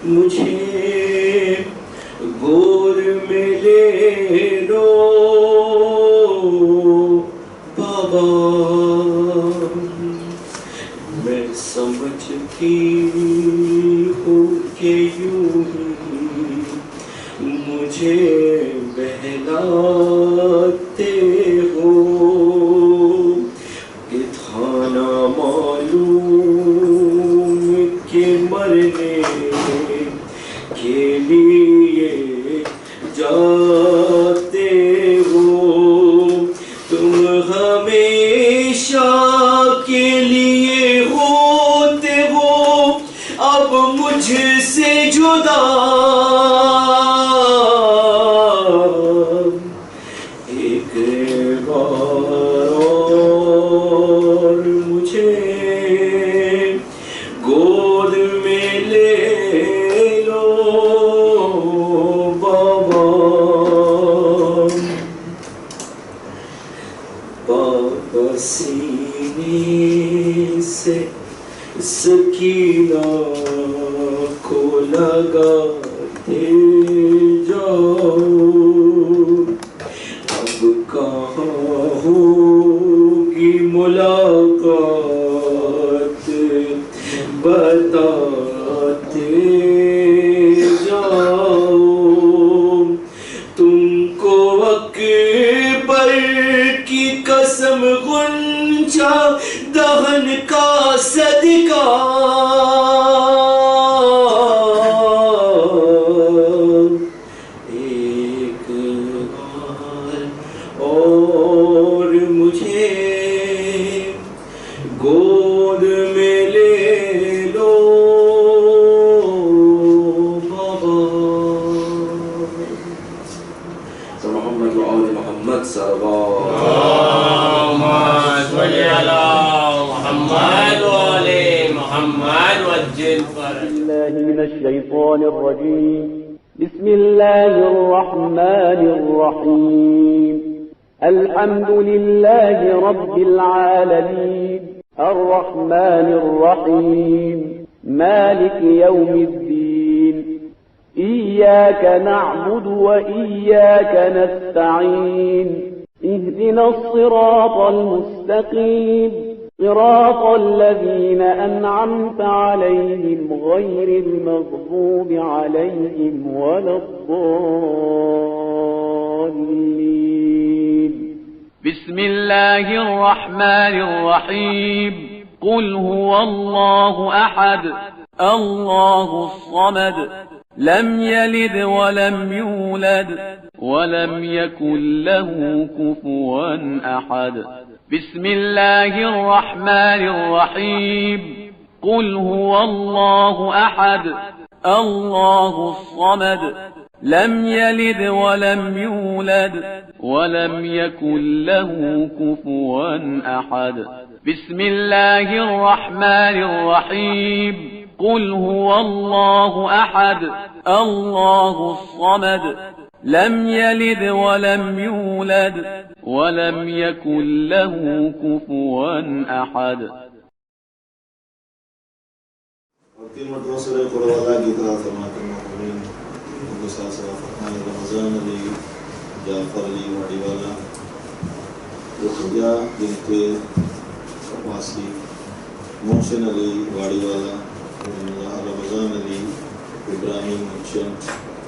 مجھے گود میں لے لو بابا، میں سمجھتی ہوں کہ یوں ہی مجھے بہلاتے ہو، کہ تھا نا معلوم کہ مرنے کے لیے جاتے ہو، تم ہمیشہ کے لیے ہوتے ہو اب مجھ سے جدا، ایک بار اور مجھے گود میں لے لو بابا، بابا سینے سے سکینہ کو لگاتے جاؤ، اب کہاں ہوگی ملاقات بتاتے جاؤ، تم کو اکبر کی قسم غنچہ دہن کا صدقہ، ایک بار اور مجھے گود میں لے لو بابا، تو محمد و آل محمد صلوات صلی علی محمد و آل محمد وجل بالله من الشيطان الرجيم. بسم الله الرحمن الرحيم. الحمد لله رب العالمين الرحمن الرحيم مالك يوم الدين، إياك نعبد وإياك نستعين، اهدنا الصراط المستقيم، صراط الذين أنعمت عليهم غير المغضوب عليهم ولا الضالين. بسم الله الرحمن الرحيم. قل هو الله أحد الله الصمد لم يلد ولم يولد ولم يكن له كفوا أحد. بسم الله الرحمن الرحيم. قل هو الله أحد الله الصمد لم يلد ولم يولد ولم يكن له كفوا أحد. بسم الله الرحمن الرحيم. قل هو الله أحد الله الصمد لم يلد ولم يولد ولم يكن له كفوا أحد. تین مرتبہ قرآن اللہ کی اطلاع فرماتے ہیں رمضان علی جعفر علی واڑی والا رقیہ بنت عباسی، محسن علی واڑی والا، رمضان علی، ابراہیم مچن،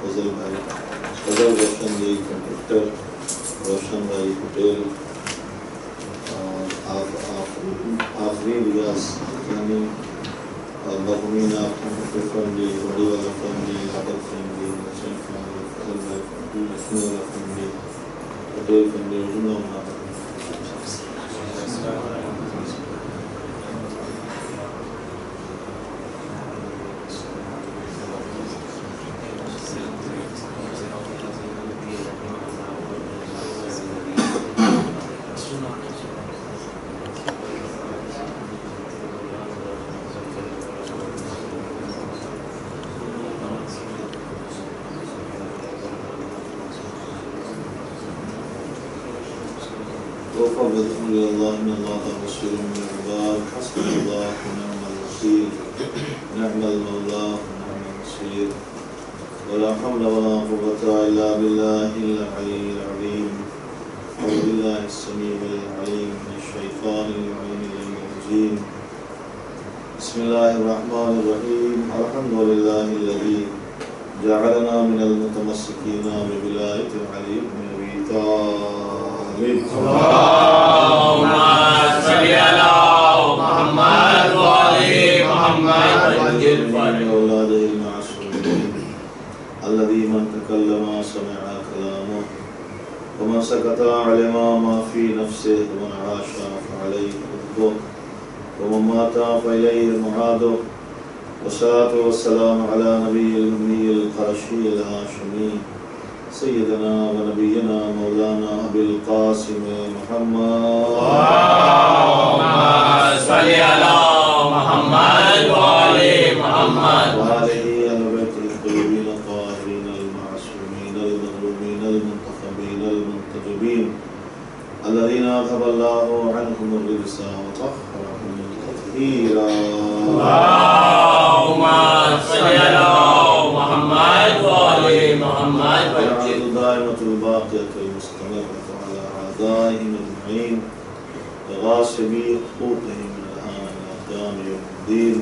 فضل بھائی، فضل روشن علی کنڈکٹر، روشن بھائی پٹیل، آفرین ریاض یعنی مرحومین فیملی، بڑی والا فیملی، عادل فیملی، حسین فیملی، فضل بھائی فیملی، لکھنؤ والا فیملی، پٹیل فیملی، رجنا ہونا توفى بذكر الله من الله تبصر من العباد، حسبنا الله ونعم الوكيل. الوكيل نعم المولى ونعم النصير ولا حول ولا قوة إلا بالله العلي العظيم أعوذ بالله السميع العليم من الشيطان اللعين الرجيم بسم الله الرحمن الرحيم الحمد لله الذي جعلنا من المتمسكين بولاية علي بن أبي طالب اللهم صل على محمد وآل محمد أولاده المعصومين الذي من تكلم سمع كلامه ومن سكت علم ما في نفسه ومن عاش فعليه حبه ومن مات فإليه معاده والصلاة والسلام على نبي الأمي القرشي الهاشمي سيدنا ونبينا مولانا أبي القاسم محمد اللهم صل على محمد وآل محمد وآله أهل بيته الطيبين الطاهرين المعصومين المظلومين المنتخبين المنتجبين الذين أذهب الله عنهم الرجس وطهرهم تطهيرا اللهم صل على محمد وآل محمد والعهد الدائمة الباقية المستمرة على أعدائهم أجمعين وغاصبي حقوقهم من الآن إلى قيام يوم الدين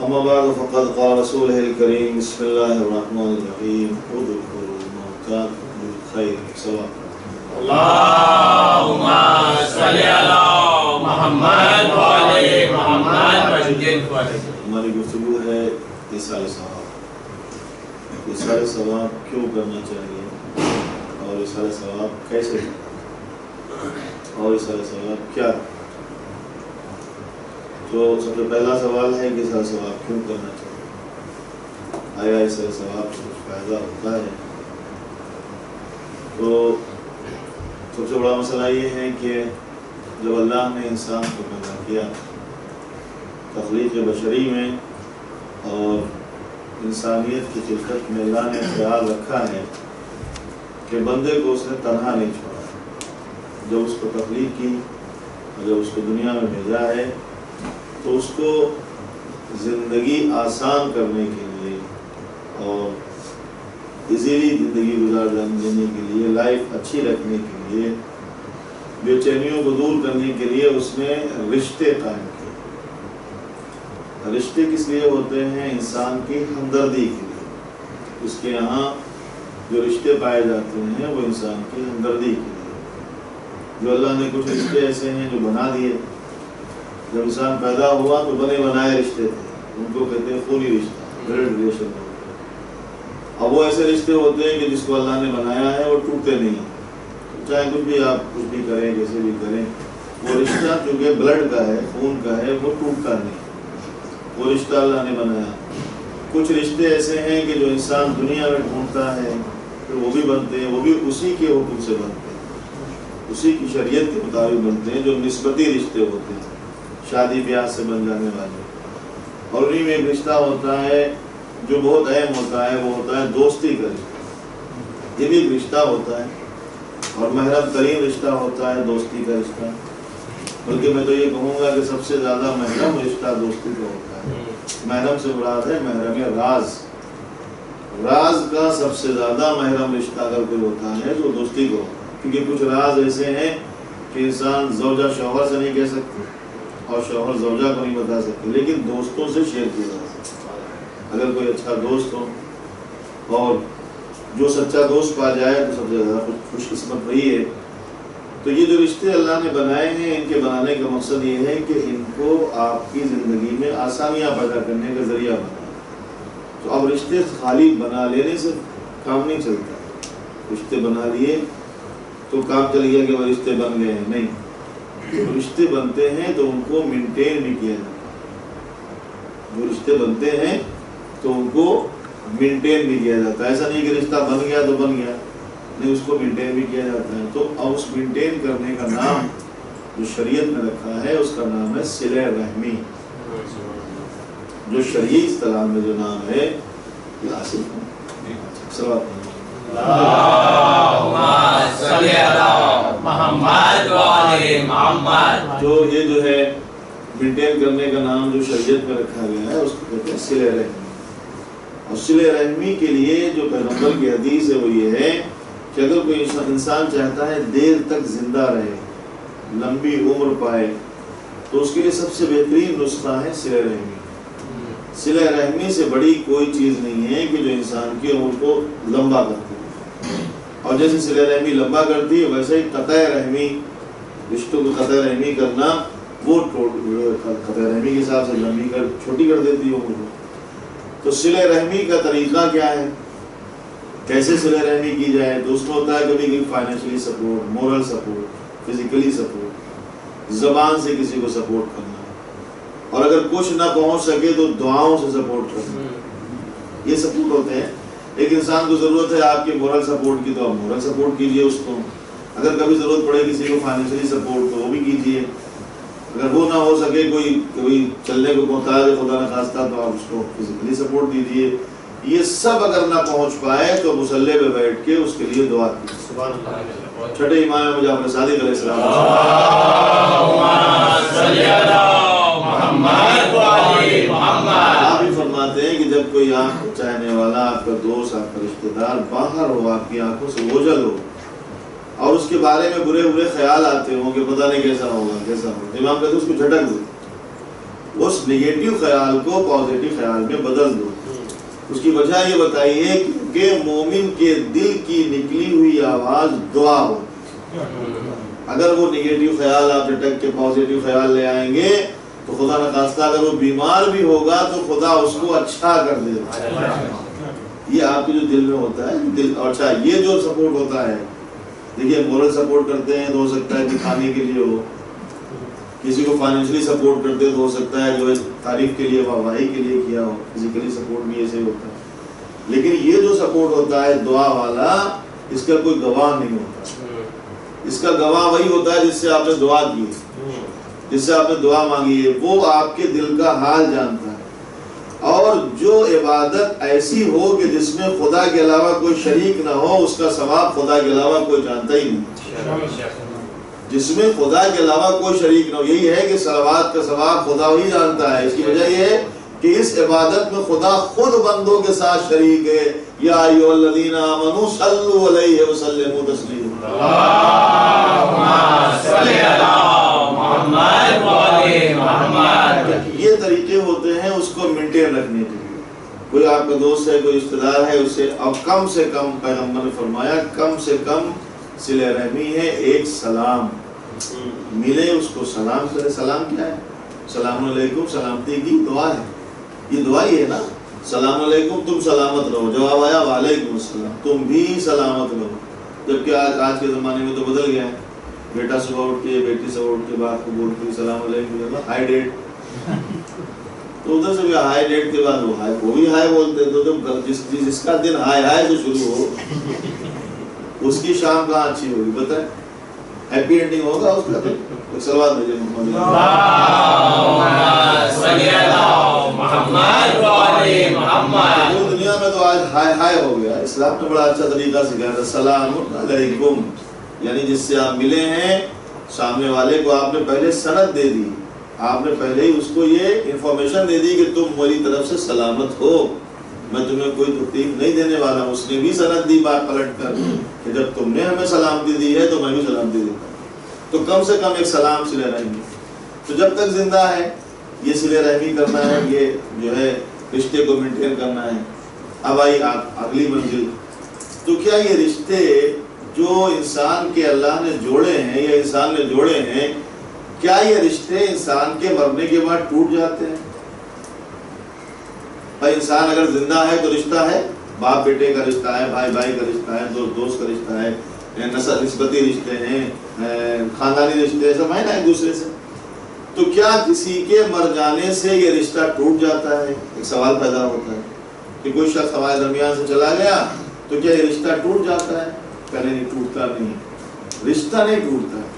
أما بعد فقد قال رسوله الكريم بسم الله الرحمن الرحيم اذكروا موتاكم بالخير سواء اللهم صل على محمد وآل محمد وجل ہماری گفتگو ہے اِیصال ثواب. اِیصال ثواب کیوں کرنا چاہیے اور اِیصال ثواب کیسے اور اِیصال ثواب کیا. تو سب سے پہلا سوال ہے کہ اِیصال ثواب کیوں کرنا چاہیے. آیا اِیصال ثواب سے کچھ فائدہ ہوتا ہے. تو سب سے بڑا مسئلہ یہ ہے کہ جب اللہ نے انسان کو پیدا کیا تخلیق بشری میں اور انسانیت کی خلقت میں اللہ نے خیال رکھا ہے کہ بندے کو اس نے تنہا نہیں چھوڑا. جب اس کو تخلیق کی اور جب اس کو دنیا میں بھیجا ہے تو اس کو زندگی آسان کرنے کے لیے اور ایزیلی زندگی گزار دینے کے لیے لائف اچھی رکھنے کے لیے بے چینیوں کو دور کرنے کے لیے اس نے رشتے قائم کیے. رشتے کس لیے ہوتے ہیں؟ انسان کی ہمدردی کے لیے. اس کے یہاں جو رشتے پائے جاتے ہیں وہ انسان کی ہمدردی کے لیے. جو اللہ نے کچھ رشتے ایسے ہیں جو بنا دیے. جب انسان پیدا ہوا تو بنے بنائے رشتے تھے, ان کو کہتے ہیں خونی رشتہ, بلڈ ریلیشن. اب وہ ایسے رشتے ہوتے ہیں کہ جس کو اللہ نے بنایا ہے وہ ٹوٹتے نہیں, چاہے کچھ بھی آپ کچھ بھی کریں جیسے بھی کریں. وہ رشتہ چونکہ بلڈ کا ہے, خون کا ہے, وہ ٹوٹتا نہیں. وہ رشتہ اللہ نے بنایا. کچھ رشتے ایسے ہیں کہ جو انسان دنیا میں ڈھونڈتا ہے پھر وہ بھی بنتے ہیں, وہ بھی اسی کے حکم سے بنتے ہیں, اسی کی شریعت کے مطابق بنتے ہیں, جو نسبتی رشتے ہوتے ہیں, شادی بیاہ سے بن جانے والے. اور انہیں میں ایک رشتہ ہوتا ہے جو بہت اہم ہوتا ہے, وہ ہوتا ہے دوستی کا رشتہ. یہ بھی ایک رشتہ ہوتا ہے اور محرم ترین رشتہ ہوتا ہے دوستی کا رشتہ. بلکہ میں تو یہ کہوں گا کہ سب سے زیادہ محرم رشتہ دوستی کا ہوتا ہے. محرم سے مراد ہے محرم راز. راز کا سب سے زیادہ محرم رشتہ اگر کوئی ہوتا ہے تو دوستی کو, کیونکہ کچھ راز ایسے ہیں کہ انسان زوجہ شوہر سے نہیں کہہ سکتے اور شوہر زوجہ کو نہیں بتا سکتے, لیکن دوستوں سے شیئر کیا جا سکتا. اگر کوئی اچھا دوست ہو اور جو سچا دوست پا جائے تو سب سے زیادہ خوش قسمت وہی ہے. تو یہ جو رشتے اللہ نے بنائے ہیں ان کے بنانے کا مقصد یہ ہے کہ ان کو آپ کی زندگی میں آسانیاں پیدا کرنے کا ذریعہ بنائے. تو اب رشتے خالی بنا لینے سے کام نہیں چلتا. رشتے بنا لیے تو کام چل گیا کہ وہ رشتے بن گئے ہیں, نہیں. رشتے بنتے ہیں تو ان کو مینٹین بھی کیا جاتا ہے. جو رشتے بنتے ہیں تو ان کو مینٹین بھی کیا جاتا ہے. ایسا نہیں کہ رشتہ بن گیا تو بن گیا, نہیں, اس کو مینٹین بھی کیا جاتا ہے. تو اب اس مینٹین کرنے کا نام جو شریعت میں رکھا ہے اس کا نام ہے صلہ رحمی. جو شرعی اصطلاح میں جو نام ہے محمد جو یہ جو ہے مینٹین کرنے کا نام جو شریعت میں رکھا گیا ہے اس کو کہتے ہیں صلہ رحمی. اور صلہ رحمی کے لیے جو پیغمبر کی حدیث ہے وہ یہ ہے کہ اگر کوئی انسان چاہتا ہے دیر تک زندہ رہے، لمبی عمر پائے، تو اس کے لیے سب سے بہترین نسخہ ہے صلہ رحمی. صلہ رحمی سے بڑی کوئی چیز نہیں ہے کہ جو انسان کی عمر کو لمبا کرتی ہے. اور جیسے صلہ رحمی لمبا کرتی ہے ویسے ہی قطع رحمی، رشتوں کو قطع رحمی کرنا، وہ قطع رحمی کے حساب سے لمبی کر چھوٹی کر دیتی ہے عمر کو. تو صلہ رحمی کا طریقہ کیا ہے، کیسے صلہ رحمی کی جائے؟ تو اس میں ہوتا ہے کبھی کبھی financially support, moral support, physically support, زبان سے کسی کو سپورٹ کرنا، اور اگر کچھ نہ پہنچ سکے تو دعاؤں سے سپورٹ کرنا. یہ سپورٹ ہوتے ہیں. ایک انسان کو ضرورت ہے آپ کی مورل سپورٹ کی تو آپ مورل سپورٹ کیجئے اس کو. اگر کبھی ضرورت پڑے کسی کو فائنینشلی سپورٹ تو وہ بھی کیجئے. اگر وہ نہ ہو سکے، کوئی چلنے کو محتاج ہے خدا نخواستہ، تو آپ اس کو فزیکلی سپورٹ دیجئے. یہ سب اگر نہ پہنچ پائے تو مصلی پہ بیٹھ کے اس کے لیے دعا کیجیے. سبحان اللہ. چھٹے امام جعفر صادق علیہ السلام آپ بھی فرماتے ہیں کہ جب کوئی آپ کو چاہنے والا، آپ کا دوست، آپ کا رشتہ دار باہر ہو، آپ کی آنکھوں سے اوجھل ہو، اور اس کے بارے میں برے برے خیال آتے ہوں کہ پتہ نہیں کیسا ہوگا کیسا ہوگا، امام کہتے ہیں اس کو جھٹک دو، اس نگیٹو خیال کو پازیٹو خیال میں بدل دو. اس کی وجہ یہ بتائیے کہ مومن کے دل کی نکلی ہوئی آواز دعا ہو. اگر وہ نگیٹو خیال آپ جھٹک کے پازیٹو خیال لے آئیں گے تو خدا نخواستہ اگر وہ بیمار بھی ہوگا تو خدا اس کو اچھا کر دے گا. یہ آپ کے جو دل میں ہوتا ہے دل. اچھا، یہ جو سپورٹ ہوتا ہے، دیکھیے مورل سپورٹ کرتے ہیں تو ہو سکتا ہے کہ کھانے کے لیے ہو، کسی کو فائنینشلی سپورٹ کرتے تو ہو سکتا ہے جو تعریف کے لیے، واہواہی کے لیے کیا ہو. فزیکلی سپورٹ بھی ایسے ہوتا ہے. لیکن یہ جو سپورٹ ہوتا ہے دعا والا، اس کا کوئی گواہ نہیں ہوتا. اس کا گواہ وہی ہوتا ہے جس سے آپ نے دعا کی، جس سے آپ نے دعا مانگی ہے. وہ آپ کے دل کا حال جانتا ہے. اور جو عبادت ایسی ہو کہ جس میں خدا کے علاوہ کوئی شریک نہ ہو، اس کا ثواب خدا کے علاوہ کوئی جانتا ہی نہیں. جس میں خدا کے علاوہ کوئی شریک نہ ہو، یہی ہے کہ صلوات کا ثواب خدا ہی جانتا ہے. اس کی وجہ یہ ہے کہ اس عبادت میں خدا خود بندوں کے ساتھ شریک ہے. یا ایھا الذین آمنوا صلوا علیہ وسلموا تسلیما. اللہم صلی علی محمد و آل محمد. یہ طریقے ہوتے ہیں اس کو مینٹین رکھنے کے لیے. کوئی آپ کا دوست ہے، کوئی رشتہ دار ہے، اسے اب کم سے کم، پیغمبر نے فرمایا کم سے کم صلہ رحمی ہے ایک سلام. ملے اس کو سلام کرے. سلام کیا ہے؟ سلام علیکم سلامتی کی دعا ہے. یہ دعا ہی ہے نا. سلام علیکم، تم سلامت رہو. جواب آیا وعلیکم السلام، تم بھی سلامت رہو. جبکہ آج کے زمانے میں تو بدل گیا ہے. بیٹا صبح اٹھ کے، بیٹی صبح اٹھ کے باپ کو بولتی سلام علیکم، ہائی ڈیٹ. تو ادھر سے بھی ہائی ڈیٹ کے بعد وہ بھی ہائی بولتے. تو جب جس کا دن ہائی سے شروع ہو اس کی شام کہاں اچھی ہوگی بتائیں؟ ہیپی اینڈنگ ہوگا اس کا. صلوات بھیجیں محمد. دنیا میں تو آج ہائی ہو گیا. اسلام نے بڑا اچھا طریقہ سکھایا تھا، سلام علیکم، یعنی جس سے آپ ملے ہیں سامنے والے کو آپ نے پہلے سند دے دی. آپ نے پہلے ہی اس کو یہ انفارمیشن دے دی کہ تم میری طرف سے سلامت ہو، میں تمہیں کوئی تکلیف نہیں دینے والا. اس نے بھی سند دی بات پلٹ کر کہ جب تم نے ہمیں سلامتی دی ہے تو میں بھی سلامتی دیتا ہوں. تو کم سے کم ایک سلام صلہ رحمی. تو جب تک زندہ ہے یہ صلہ رحمی کرنا ہے، یہ جو ہے رشتے کو مینٹین کرنا ہے. اب آئی اگلی منزل. تو کیا یہ رشتے جو انسان کے اللہ نے جوڑے ہیں یا انسان نے جوڑے ہیں، کیا یہ رشتے انسان کے مرنے کے بعد ٹوٹ جاتے ہیں؟ بھائی انسان اگر زندہ ہے تو رشتہ ہے، باپ بیٹے کا رشتہ ہے، بھائی بھائی کا رشتہ ہے، دوست دوست کا رشتہ ہے، نسبتی رشتے ہیں، خاندانی رشتے سب ہیں نا ایک دوسرے سے. تو کیا کسی کے مر جانے سے یہ رشتہ ٹوٹ جاتا ہے؟ ایک سوال پیدا ہوتا ہے کہ کوئی شخص ہمارے درمیان سے چلا گیا تو کیا یہ رشتہ ٹوٹ جاتا ہے؟ پہلے نہیں، ٹوٹتا نہیں. رشتہ نہیں ٹوٹتا ہے،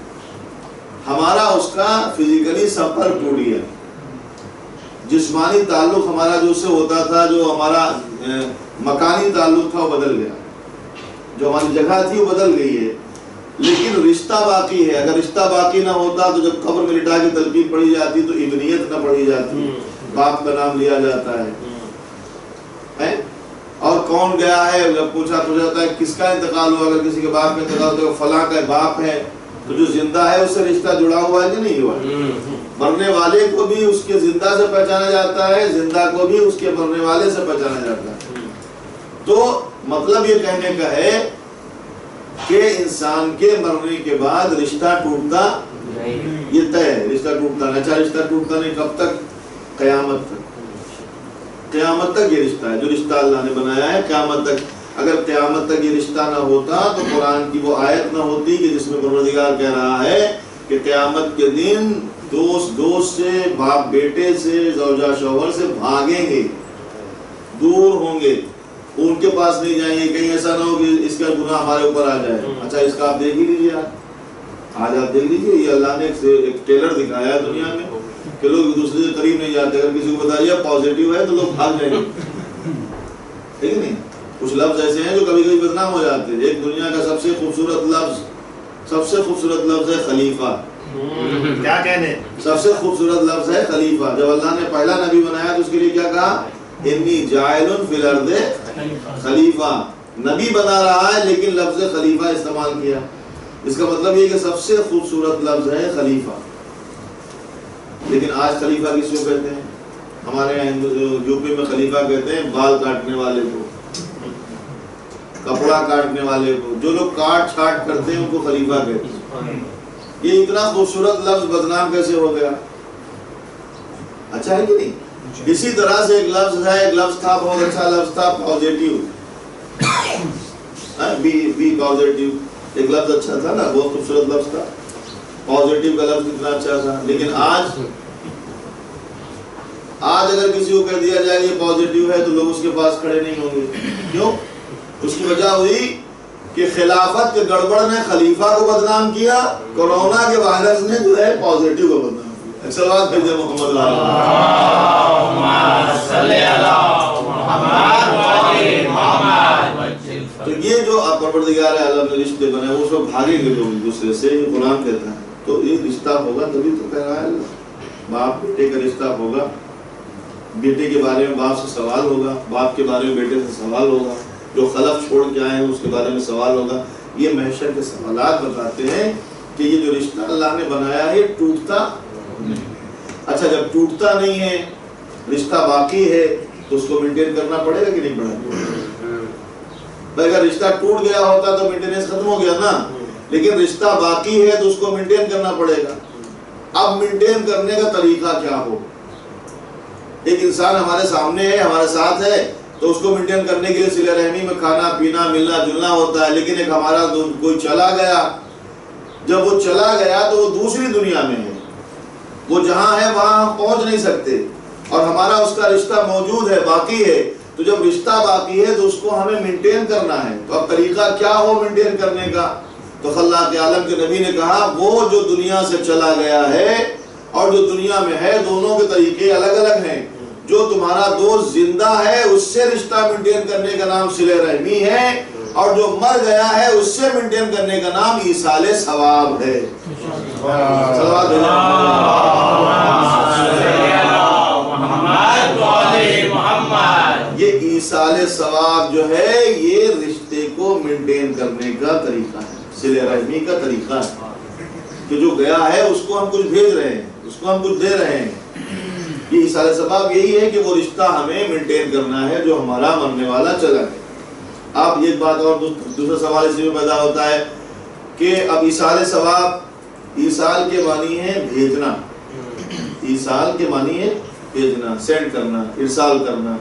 ہمارا اس کا فزیکلی سمپرک ٹوٹ گیا. جسمانی تعلق ہمارا جو اس سے ہوتا تھا، جو ہمارا مکانی تعلق تھا وہ بدل گیا، جو ہماری جگہ تھی وہ بدل گئی ہے. لیکن رشتہ باقی ہے. اگر رشتہ باقی نہ ہوتا تو جب قبر میں لٹا کے تلقین پڑھی جاتی تو ابنیت نہ پڑھی جاتی, باپ کا نام لیا جاتا ہے. اور کون گیا ہے, جب پوچھا جاتا ہے کس کا انتقال ہوا, اگر کسی کے باپ کا انتقال ہوا فلاں کا باپ ہے, تو جو زندہ ہے اس سے رشتہ جڑا ہوا ہے کہ نہیں ہوا. مرنے والے کو بھی اس کے زندہ سے پہچانا جاتا ہے, زندہ کو بھی اس کے مرنے والے سے پہچانا جاتا ہے. تو مطلب یہ کہنے کا ہے کہ انسان کے مرنے کے بعد رشتہ ٹوٹتا یہ طے ہے, رشتہ ٹوٹتا نہیں. اچھا رشتہ ٹوٹتا نہیں کب تک؟ قیامت تک. قیامت تک یہ رشتہ ہے جو رشتہ اللہ نے بنایا ہے, قیامت تک. اگر قیامت تک یہ رشتہ نہ ہوتا تو قرآن کی وہ آیت نہ ہوتی کہ جس میں پروردگار کہہ رہا ہے کہ قیامت کے دن دوست سے, باپ بیٹے سے, زوجہ شوہر سے بھاگیں گے, دور ہوں گے, ان کے پاس نہیں جائیں گے. کہیں ایسا نہ ہو کہ اس کا گناہ ہمارے اوپر آ جائے. اچھا اس کا آپ دیکھ ہی لیجیے, آج آپ دیکھ لیجیے, یہ اللہ نے ایک ٹیلر دکھایا ہے دنیا میں کہ لوگ دوسرے سے قریب نہیں جاتے. اگر کسی کو بتائیے پازیٹیو ہے تو لوگ بھاگ جائیں گے, ٹھیک ہے نہیں. کچھ لفظ ایسے ہیں جو کبھی کبھی بدنام ہو جاتے ہیں. ایک دنیا کا سب سے خوبصورت لفظ ہے خلیفہ. کیا کہنے, سب سے خوبصورت لفظ ہے خلیفہ. جب اللہ نے پہلا نبی بنایا تو اس کے لیے کیا کہا؟ انی جاعل فی الارض خلیفہ. نبی بنا رہا ہے لیکن لفظ خلیفہ استعمال کیا. اس کا مطلب یہ کہ سب سے خوبصورت لفظ ہے خلیفہ. لیکن آج خلیفہ کس کو کہتے ہیں؟ ہمارے یہاں یو پی میں خلیفہ کہتے ہیں بال کاٹنے والے کو, کپڑا کاٹنے والے کو. جو لوگ کاٹ چھاٹ کرتے ہیں ان کو خلیفہ کہتے ہیں. یہ اتنا خوبصورت لفظ بدنام کیسے ہو گیا؟ اچھا ہے کہ نہیں؟ اسی طرح سے ایک لفظ ہے, ایک لفظ تھا بہت اچھا لفظ تھا پازیٹیو, بی پازیٹیو. ایک لفظ اچھا تھا نا, بہت خوبصورت لفظ تھا. پازیٹیو کا لفظ اتنا اچھا تھا. لیکن آج اگر کسی کو کہہ دیا جائے یہ پازیٹیو ہے تو لوگ اس کے پاس کھڑے نہیں ہوں گے. کیوں؟ اس کی وجہ ہوئی کہ خلافت کے گڑبڑ نے خلیفہ کو بدنام کیا, کورونا کے وائرس نے جو ہے پازیٹیو کو بدنام کیا. صلوات بھیجے محمد تو یہ جو پروردگار عالم نے رشتے بنے وہ سب بھاگیں گے لوگ دوسرے سے, یہ قرآن کہتا ہے. تو یہ رشتہ ہوگا تبھی تو کہہ رہا ہے باپ بیٹے کا رشتہ ہوگا. بیٹے کے بارے میں باپ سے سوال ہوگا, باپ کے بارے میں بیٹے سے سوال ہوگا, جو خلف چھوڑ کے آئے ہیں اس کے بارے میں سوال ہوگا. یہ محشر کے سوالات بتاتے ہیں کہ یہ جو رشتہ اللہ نے بنایا ہے ٹوٹتا نہیں. اچھا جب ٹوٹتا نہیں ہے, رشتہ باقی ہے, تو اس کو مینٹین کرنا پڑے گا کہ نہیں پڑے گا؟ بھائی اگر رشتہ ٹوٹ گیا ہوتا تو مینٹیننس ختم ہو گیا نا, لیکن رشتہ باقی ہے تو اس کو مینٹین کرنا پڑے گا. اب مینٹین کرنے کا طریقہ کیا ہو؟ ایک انسان ہمارے سامنے ہے, ہمارے ساتھ ہے, تو اس کو مینٹین کرنے کے لیے صلہ رحمی میں کھانا پینا ملنا جلنا ہوتا ہے. لیکن ایک ہمارا کوئی چلا گیا, جب وہ چلا گیا تو وہ دوسری دنیا میں ہے, وہ جہاں ہے وہاں ہم پہنچ نہیں سکتے, اور ہمارا اس کا رشتہ موجود ہے, باقی ہے. تو جب رشتہ باقی ہے تو اس کو ہمیں مینٹین کرنا ہے. تو اب طریقہ کیا ہو مینٹین کرنے کا؟ تو اللہ کے عالم کے نبی نے کہا وہ جو دنیا سے چلا گیا ہے اور جو دنیا میں ہے, دونوں کے طریقے الگ الگ ہیں. جو تمہارا دوست زندہ ہے اس سے رشتہ مینٹین کرنے کا نام صلہ رحمی ہے, اور جو مر گیا ہے اس سے مینٹین کرنے کا نام ایصال ثواب ہے. یہ ایصال ثواب جو ہے یہ رشتے کو مینٹین کرنے کا طریقہ ہے, صلہ رحمی کا طریقہ ہے. کہ جو گیا ہے اس کو ہم کچھ بھیج رہے ہیں, اس کو ہم کچھ دے رہے ہیں. یہ ایصال ثواب یہی ہے کہ وہ رشتہ ہمیں مینٹین کرنا ہے جو ہمارا مرنے والا چلا ہے. اب یہ بات اور دوسرا سوال اسی میں پیدا ہوتا ہے کہ اب ایصال ثواب, ایصال کے معنی ہے بھیجنا, ایصال کے معنی ہے بھیجنا, سینڈ کرنا, ارسال کرنا,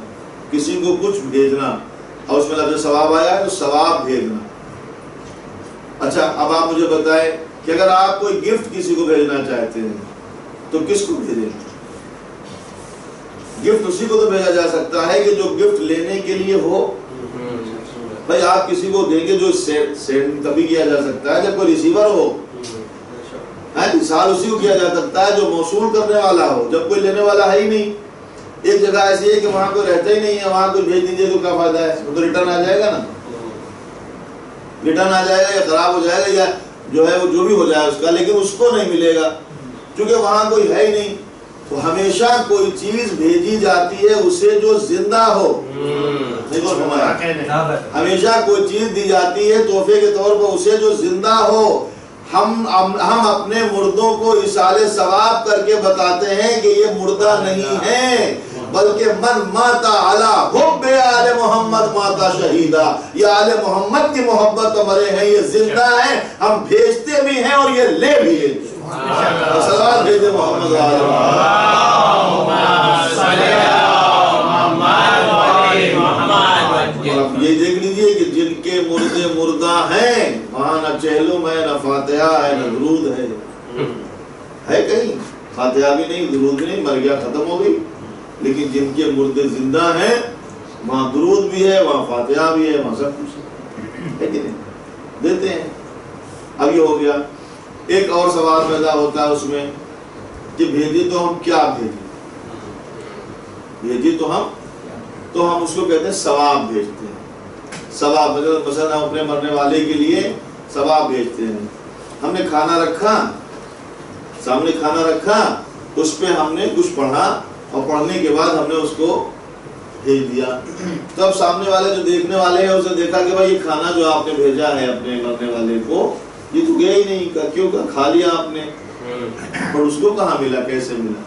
کسی کو کچھ بھیجنا, اور اس میں لفظ ثواب آیا ہے تو ثواب بھیجنا. اچھا اب آپ مجھے بتائیں کہ اگر آپ کوئی گفٹ کسی کو بھیجنا چاہتے ہیں تو کس کو بھیجیں؟ گفٹ اسی کو تو بھیجا جا سکتا ہے کہ جو گفٹ لینے کے لیے ہو. بھائی آپ کسی کو دیں گے جو سینڈ تبھی کیا جا سکتا ہے جب کوئی ریسیور ہو. ایصال اسی کو کیا جا سکتا ہے جو موصول کرنے والا ہو, جب کوئی لینے والا ہے ہی نہیں. ایک جگہ ایسی ہے کہ وہاں کوئی رہتا ہی نہیں ہے, وہاں کوئی بھیج دیجیے تو کیا فائدہ ہے, وہ تو ریٹرن آ جائے گا نا, ریٹرن آ جائے گا یا خراب ہو جائے گا, یا جو ہے وہ جو بھی ہو جائے اس کا، لیکن اس کو نہیں ملے گا کیونکہ وہاں کوئی ہے ہی نہیں۔ تو ہمیشہ کوئی چیز بھیجی جاتی ہے اسے جو زندہ ہو، ہمیشہ کوئی چیز دی جاتی ہے تحفے کے طور پر اسے جو زندہ ہو۔ ہم اپنے مردوں کو اصال ثواب کر کے بتاتے ہیں کہ یہ مردہ نہیں ہے، بلکہ من ماتا علی حب آل محمد ماتا شہیدہ، یہ آل محمد کی محبت پر مرے ہیں، یہ زندہ ہیں، ہم بھیجتے بھی ہیں اور یہ لے بھی ہیں۔ صلوات بھیجے محمد یہ دیکھ لیجئے کہ جن کے مردے مردہ ہیں وہاں نہ چہلم ہے، نہ فاتحہ ہے، نہ درود ہے کہیں فاتحہ بھی نہیں، درود بھی نہیں، مر گیا ختم ہو گئی۔ لیکن جن کے مردے زندہ ہیں وہاں درود بھی ہے، وہاں فاتحہ بھی ہے، وہاں سب کچھ ہے کہ نہیں، دیتے ہیں۔ اب یہ ہو گیا۔ ایک اور سوال پیدا ہوتا ہے اس میں کہ بھیجی تو ہم کیا بھیجیں؟ بھیجی تو ہم اس کو کہتے ہیں ثواب بھیجتے ہیں۔ ثواب مثلا ہم اپنے مرنے والے کے لیے ثواب بھیجتے ہیں۔ ہم نے کھانا رکھا، سامنے کھانا رکھا، اس پہ ہم نے کچھ پڑھا اور پڑھنے کے بعد ہم نے اس کو بھیج دیا۔ تو اب سامنے والے جو دیکھنے والے ہیں اسے دیکھا کہ بھائی یہ کھانا جو آپ نے بھیجا ہے اپنے مرنے والے کو یہ تو گیا ہی نہیں، کیوں کھا لیا آپ نے، اور اس کو کہاں ملا، کیسے ملا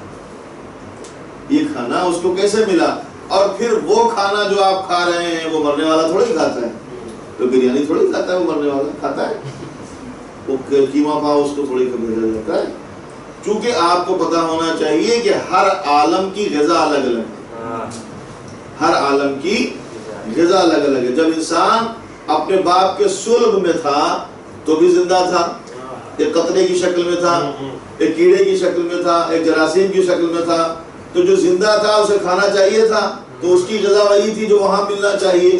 یہ کھانا، اس کو کیسے ملا؟ اور پھر وہ کھانا جو آپ کھا رہے ہیں وہ مرنے والا تھوڑی کھاتا ہے، تو بریانی تھوڑی کھاتا ہے، وہ مرنے والا کھاتا ہے، وہ قیمہ پاؤ اس کو تھوڑی بھیجا جاتا ہے۔ چونکہ آپ کو پتا ہونا چاہیے کہ ہر عالم کی غذا الگ الگ ہے، ہر عالم کی غذا الگ الگ ہے۔ جب انسان اپنے باپ کے صلب میں تھا تو بھی زندہ تھا، ایک قطرے کی شکل میں تھا، ایک کیڑے کی شکل میں تھا، ایک جراثیم کی شکل میں تھا، تو جو زندہ تھا اسے کھانا چاہیے تھا، تو اس کی غذا وہی تھی جو وہاں ملنا چاہیے۔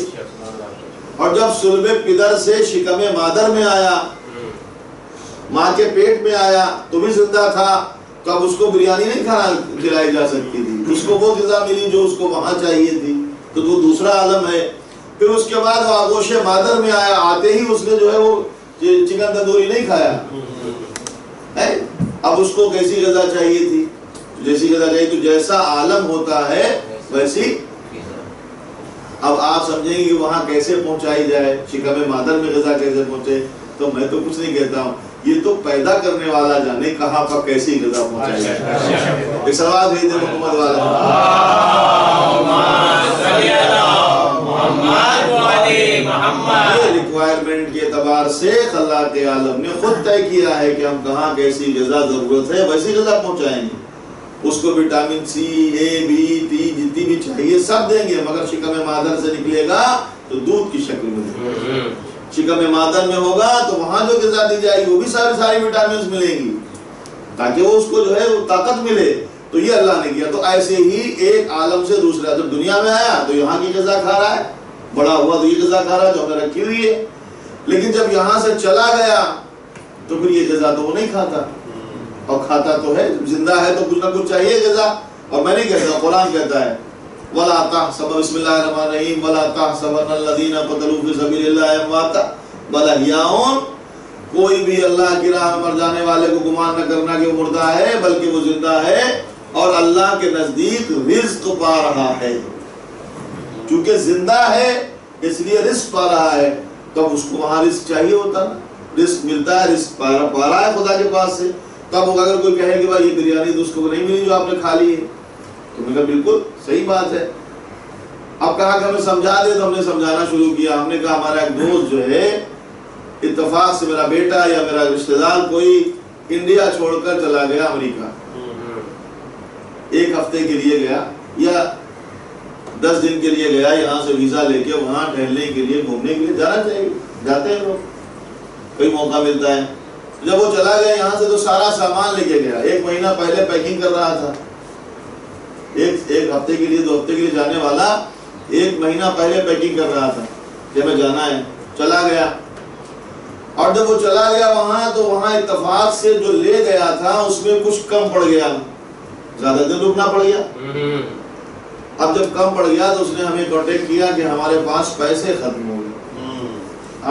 اور جب صلب پدر سے شکم مادر میں آیا، ماں کے پیٹ میں آیا تو بھی زندہ تھا، تو اب اس کو بریانی نہیں کھلائی جا سکتی تھی، اس کو وہ غذا ملی جو اس کو وہاں چاہیے تھی، تو وہ دوسرا عالم ہے۔ پھر اس کے بعد وہ آغوش مادر میں آیا، آتے ہی اس نے جو ہے وہ چکن تندوری نہیں کھایا، اب اس کو کیسی غذا چاہیے تھی، جیسی غذا چاہیے، تو جیسا عالم ہوتا ہے ویسی۔ اب آپ سمجھیں گے کہ وہاں کیسے پہنچائی جائے، شکم مادر میں غذا کیسے پہنچے، تو میں تو کچھ نہیں کہتا ہوں، یہ تو پیدا کرنے والا جانے کہاں پر کیسی غذا پہنچائی جائے۔ ایک سوال بھیج دے محمد یہ ریکوائرمنٹ کے اعتبار سے اللہ کے عالم نے خود طے کیا ہے کہ ہم کہاں کیسی غذا ضرورت ہے ویسی غذا پہنچائیں گے۔ اس کو vitamin C, A, B, T جتنی بھی چاہیے سب دیں گے، مگر شکم مادر سے نکلے گا تو دودھ کی شکل میں دیں گے۔ شکم مادر میں ہوگا تو وہاں جو غذا دی جائے گی وہ بھی ساری وٹامنز ملیں گی تاکہ وہ اس کو جو ہے وہ طاقت ملے۔ تو یہ اللہ نے کیا۔ تو ایسے ہی ایک عالم سے دوسرا، جب دنیا میں آیا تو یہاں کی غذا کھا رہا ہے، بڑا ہوا تو یہ غذا کھا رہا ہے جو ہمیں رکھی ہوئی ہے، لیکن جب یہاں سے چلا گیا تو پھر یہ غذا تو وہ نہیں کھاتا، اور کھاتا تو ہے، زندہ ہے تو کچھ نہ کچھ چاہیے غذا۔ اور میں نہیں کہتا، قرآن کہتا ہے وَلَا تَحْسَبَ بسم اللہ الرحمن الرحیم وَلَا تَحْسَبَنَّ الَّذِينَ قَتَلُوا فِي سَبِيلِ اللَّهِ أَمْوَاتًا بَلْ أَحْيَاءٌ، کوئی بھی اللہ کی راہ میں مر جانے والے کو گمان نہ کرنا کہ وہ مردہ ہے، بلکہ وہ زندہ ہے اور اللہ کے نزدیک رزق پا رہا ہے۔ چونکہ زندہ ہے اس لیے رزق پا رہا ہے، تب اس کو وہاں رزق چاہیے ہوتا نا، رزق ملتا ہے، رزق پا رہا ہے خدا کے پاس سے۔ تب اگر کوئی کہے کہ بھائی یہ بریانی تو اس کو نہیں ملی جو آپ نے کھا لی ہے، تو میں کہا بالکل صحیح بات ہے۔ اب کہا کہ ہمیں سمجھا دے، تو ہم نے سمجھانا شروع کیا۔ ہم نے کہا ہمارا ایک دوست جو ہے اتفاق سے، میرا بیٹا یا میرا رشتہ دار کوئی انڈیا چھوڑ کر چلا گیا امریکہ، ایک ہفتے کے لیے گیا یا 10 دن کے لیے گیا، یہاں سے ویزا لے کے وہاں ٹہلنے کے لیے گھومنے کے لیے جانا چاہیے، جاتے ہیں لوگ، کوئی موقع ملتا ہے۔ جب وہ چلا گیا یہاں سے تو سارا سامان لے کے گیا، 1 مہینہ پہلے پیکنگ کر رہا تھا، ایک ہفتے کے لیے 2 ہفتے کے لیے جانے والا 1 مہینہ پہلے پیکنگ کر رہا تھا کہ ہمیں جانا ہے، چلا گیا۔ اور جب وہ چلا گیا وہاں تو وہاں اتفاق سے جو لے گیا تھا اس میں کچھ کم پڑ گیا، زیادہ دن رکنا پڑ گیا۔ اب جب کم پڑ گیا تو اس نے ہمیں کانٹیکٹ کیا کہ ہمارے پاس پیسے ختم ہو گئے،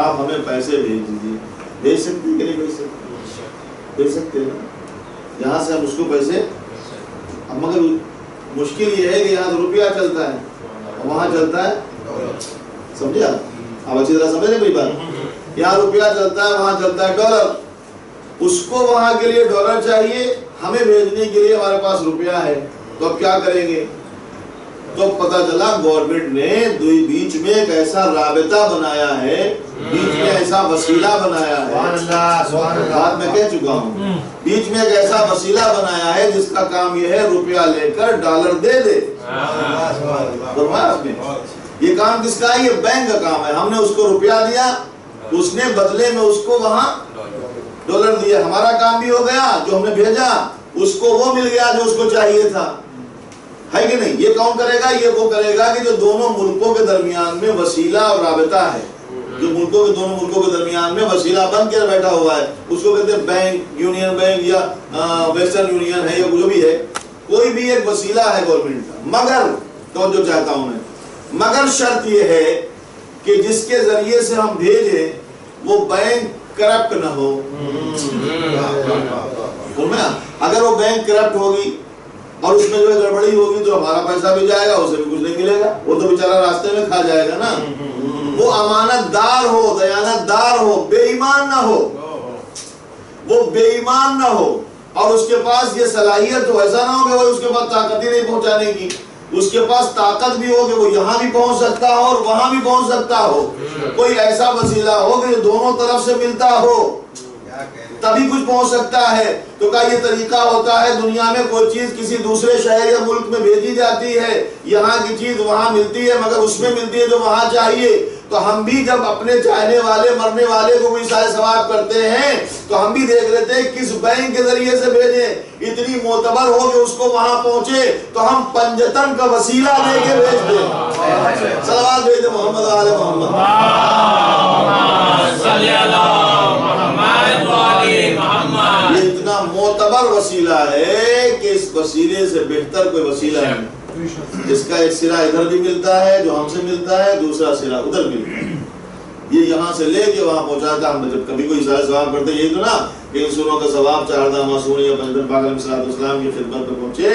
آپ ہمیں پیسے بھیج دیجیے۔ بھیج سکتے کہ نہیں بھیج سکتے؟ بھیج سکتے نا، یہاں سے ہم اس کو پیسے، مگر مشکل یہ ہے کہ یہاں روپیہ چلتا ہے اور وہاں چلتا ہے، سمجھے آپ اچھی طرح سمجھ رہے میری بات؟ یہاں روپیہ چلتا ہے وہاں چلتا ہے ڈالر، اس کو وہاں کے لیے ڈالر چاہیے، ہمیں بھیجنے کے لیے ہمارے پاس روپیہ ہے، تو اب کیا کریں گے؟ تو پتہ چلا گورنمنٹ نے بیچ میں ایک ایسا رابطہ بنایا ہے، بیچ میں ایسا وسیلہ بنایا ہے، بات میں کہہ چکا ہوں، بیچ میں ایک ایسا وسیلہ بنایا ہے جس کا کام یہ ہے روپیہ لے کر ڈالر دے دے۔ یہ کام کس کا ہے؟ یہ بینک کا کام ہے۔ ہم نے اس کو روپیہ دیا، اس نے بدلے میں اس کو وہاں ڈالر دیا، ہمارا کام بھی ہو گیا، جو ہم نے بھیجا اس کو وہ مل گیا جو اس کو چاہیے تھا، ہے کہ نہیں؟ یہ کون کرے گا؟ یہ وہ کرے گا کہ جو دونوں ملکوں کے درمیان میں وسیلہ اور رابطہ ہے، جو دونوں ملکوں کے درمیان میں وسیلہ بن کے بیٹھا ہوا ہے، اس کو کہتے ہیں بینک، یونین بینک یا ویسٹرن یونین ہے یا جو بھی ہے، کوئی بھی ایک وسیلہ ہے گورنمنٹ کا۔ مگر توجہ چاہتا ہوں میں، مگر شرط یہ ہے کہ جس کے ذریعے سے ہم بھیجیں وہ بینک کرپٹ نہ ہو۔ اگر وہ بینک کرپٹ ہوگی اور اس میں جو ہے گڑبڑی ہوگی تو ہمارا پیسہ بھی جائے گا، اسے بھی کچھ نہیں ملے گا، وہ تو بیچارہ راستے میں کھا جائے گا نا۔ وہ امانت دار ہو، دیانت دار ہو، بے ایمان نہ ہو، وہ بے ایمان نہ ہو، اور اس کے پاس یہ صلاحیت ہو، ایسا نہ ہو کہ وہ اس کے پاس طاقت ہی نہیں پہنچانے کی، اس کے پاس طاقت بھی ہو کہ وہ یہاں بھی پہنچ سکتا ہو اور وہاں بھی پہنچ سکتا ہو، کوئی ایسا وسیلہ ہو کہ جو دونوں طرف سے ملتا ہو تبھی کچھ پہنچ سکتا ہے۔ تو کیا یہ طریقہ ہوتا ہے دنیا میں کوئی چیز کسی دوسرے شہر یا ملک میں بھیجی جاتی ہے، یہاں کی چیز وہاں ملتی ہے مگر اس میں ملتی ہے جو وہاں چاہیے، تو ہم بھی جب اپنے چاہنے والے مرنے والے کو کوئی سارے ثواب کرتے ہیں تو ہم بھی دیکھ لیتے ہیں کس بینک کے ذریعے سے بھیجیں، اتنی معتبر ہو کہ اس کو وہاں پہنچے تو ہم پنجتن کا وسیلہ دے کے بھیج دیں۔ صلوات بھیج دیں محمد آل محمد۔ یہ اتنا معتبر وسیلہ ہے کہ اس وسیلے سے بہتر کوئی وسیلہ نہیں۔ اس کا ایک سرا ادھر بھی ملتا ہے جو ہم سے ملتا ہے، دوسرا سرا ادھر ملتا ہے، یہ یہاں سے لے کے وہاں پہنچاتا۔ ہم جب کبھی کوئی سارے ثواب کرتے یہی تو نا کہ ان سوروں کا ثواب چاردہ معصوم یا پنجتن پاک علیہ الصلوۃ والسلام کی خدمت میں پہنچے،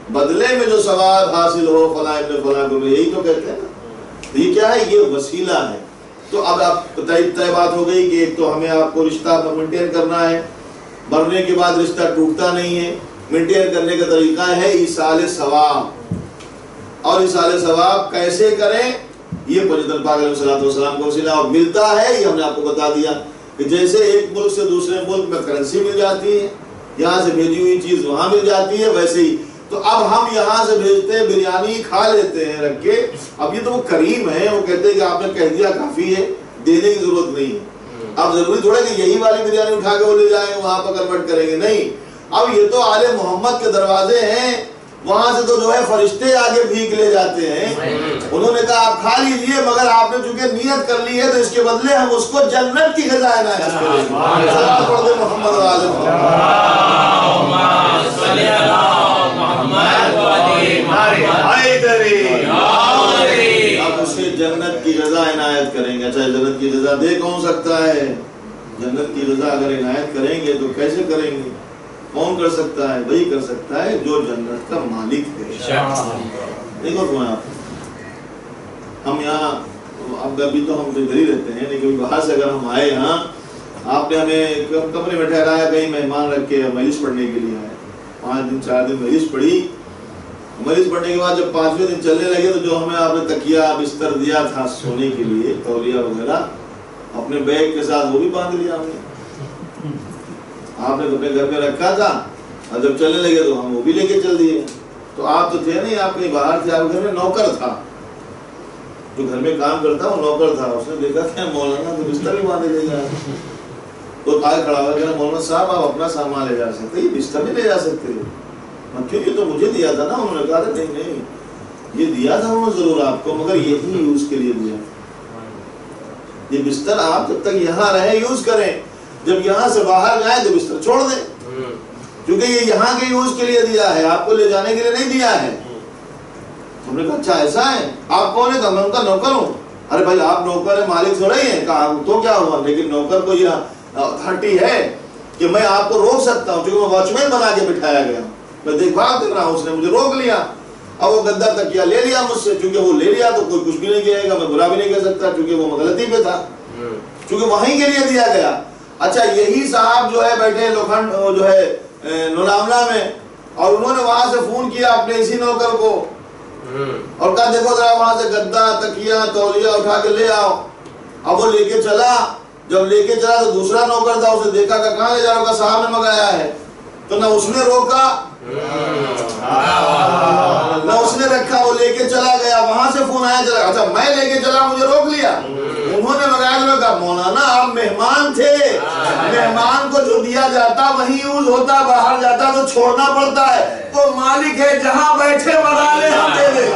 بدلے میں جو ثواب حاصل ہو فلاں ابن فلاں کو، یہی تو کہتے ہیں نا۔ یہ کیا ہے؟ یہ وسیلہ ہے۔ تو اب آپ طے بات ہو گئی کہ ایک تو ہمیں آپ کو رشتہ مینٹین کرنا ہے، مرنے کے بعد رشتہ ٹوٹتا نہیں ہے، مینٹین کرنے کا طریقہ ہے ایصال ثواب، اور ایصال ثواب کیسے کریں؟ یہ پنجتن پاک علیہ الصلوۃ والسلام کو وسیلہ اور ملتا ہے، یہ ہم نے آپ کو بتا دیا کہ جیسے ایک ملک سے دوسرے ملک میں کرنسی مل جاتی ہے، یہاں سے بھیجی ہوئی چیز وہاں مل جاتی ہے، ویسے ہی تو اب ہم یہاں سے بھیجتے ہیں، بریانی کھا لیتے ہیں رکھ کے، اب یہ تو وہ کریم ہے، وہ کہتے ہیں کہ آپ نے کہہ دیا کافی ہے، دینے کی ضرورت نہیں ہے۔ اب ضروری تھوڑا کہ یہی والی بریانی اٹھا کے وہ لے جائیں گے وہاں پر کنورٹ کریں گے، نہیں، اب یہ تو آل محمد کے دروازے ہیں، وہاں سے تو جو ہے فرشتے آگے بھیگ لے جاتے ہیں۔ انہوں نے کہا آپ کھا لیجئے، مگر آپ نے چونکہ نیت کر لی ہے تو اس کے بدلے ہم اس کو جنت کی غذا عنایت کریں گے۔ صلوات پڑھ دیں محمد و آل اب اسے جنت کی غذا عنایت کریں گے۔ اچھا جنت کی غذا دے کون سکتا ہے؟ جنت کی غذا اگر عنایت کریں گے تو کیسے کریں گے؟ کون کر سکتا ہے؟ وہی کر سکتا ہے جو جنت کا مالک ہے۔ دیکھو تمہیں آپ، ہم یہاں اب ابھی تو ہم ادھر ہی رہتے ہیں، لیکن باہر سے اگر ہم آئے یہاں، آپ نے ہمیں کمرے میں ٹھہرایا، کہیں مہمان رکھ کے مجلس پڑھنے کے لیے آئے، 5 دن 4 دن مجلس پڑھی، مجلس پڑھنے کے بعد جب 5ویں دن چلنے لگے تو جو ہمیں آپ نے تکیہ بستر دیا تھا سونے کے لیے، تولیہ وغیرہ، اپنے بیگ کے ساتھ وہ بھی باندھ لیا ہم نے۔ آپ نے اپنے گھر میں رکھا تھا اور جب چلنے لگے تو ہم وہ بھی لے کے چل دیے۔ تو آپ تو تھے نہیں، آپ کہیں باہر تھے، آپ گھر میں نوکر تھا، جو گھر میں کام کرتا وہ نوکر تھا، اس نے دیکھا کہ مولانا تو بستر بھی باندھے لے جا، تو آگے کھڑا ہوا کہ مولانا صاحب آپ اپنا سامان لے جا سکتے، یہ بستر نہیں لے جا سکتے؟ کیوں؟ یہ تو مجھے دیا تھا نا۔ انہوں نے کہا تھا نہیں نہیں، یہ دیا تھا انہوں نے ضرور آپ کو، مگر یہی یوز کے لیے دیا، یہ بستر آپ جب تک یہاں رہے یوز کریں، جب یہاں سے باہر جائیں تو بستر چھوڑ دیں، کیونکہ یہ یہاں کے یوز کے لیے دیا ہے، آپ کو لے جانے کے لیے نہیں دیا ہے۔ ہم نے کہا اچھا ایسا ہے، آپ کون ہے؟ میں ان کا نوکر ہوں۔ ارے بھائی آپ نوکر ہے، مالک تھوڑا ہی ہے۔ کہا تو کیا ہوا، لیکن نوکر کو یہ اتھارٹی ہے کہ میں آپ کو روک سکتا ہوں، کیونکہ میں واچ مین بنا کے بٹھایا گیا ہوں، میں دیکھ بھال کر رہا ہوں، اس نے مجھے روک لیا، اب وہ گدا تکیہ لے لیا مجھ سے، چونکہ وہ لے لیا تو کوئی کچھ بھی نہیں کہے گا، میں برا بھی نہیں کہہ سکتا کیونکہ وہ غلطی پہ تھا، چونکہ وہیں کے لیے دیا گیا۔ اچھا یہی صاحب جو ہے بیٹھے لوکھنڈ جو ہے نولاملا میں، اور انہوں نے وہاں سے فون کیا اپنے اسی نوکر کو اور کہا دیکھو ذرا وہاں سے گدا تکیہ تولیہ اٹھا کے لے آؤ۔ اب وہ لے کے چلا، جب لے کے چلا تو دوسرا نوکر تھا، اسے دیکھا کہ کہاں لے جا رہا، کا صاحب نے منگایا ہے، تو نہ اس نے روکا نہ اس نے رکھا، وہ لے کے چلا گیا، وہاں سے فون آیا، چلا اچھا میں لے کے چلا مجھے روک لیا، انہوں نے منگایا، تو کہا مولانا آپ مہمان تھے، مہمان کو جو دیا جاتا وہی یوز ہوتا، باہر جاتا تو چھوڑنا پڑتا ہے، وہ مالک ہے جہاں بیٹھے منگا لے ہم دے دیں۔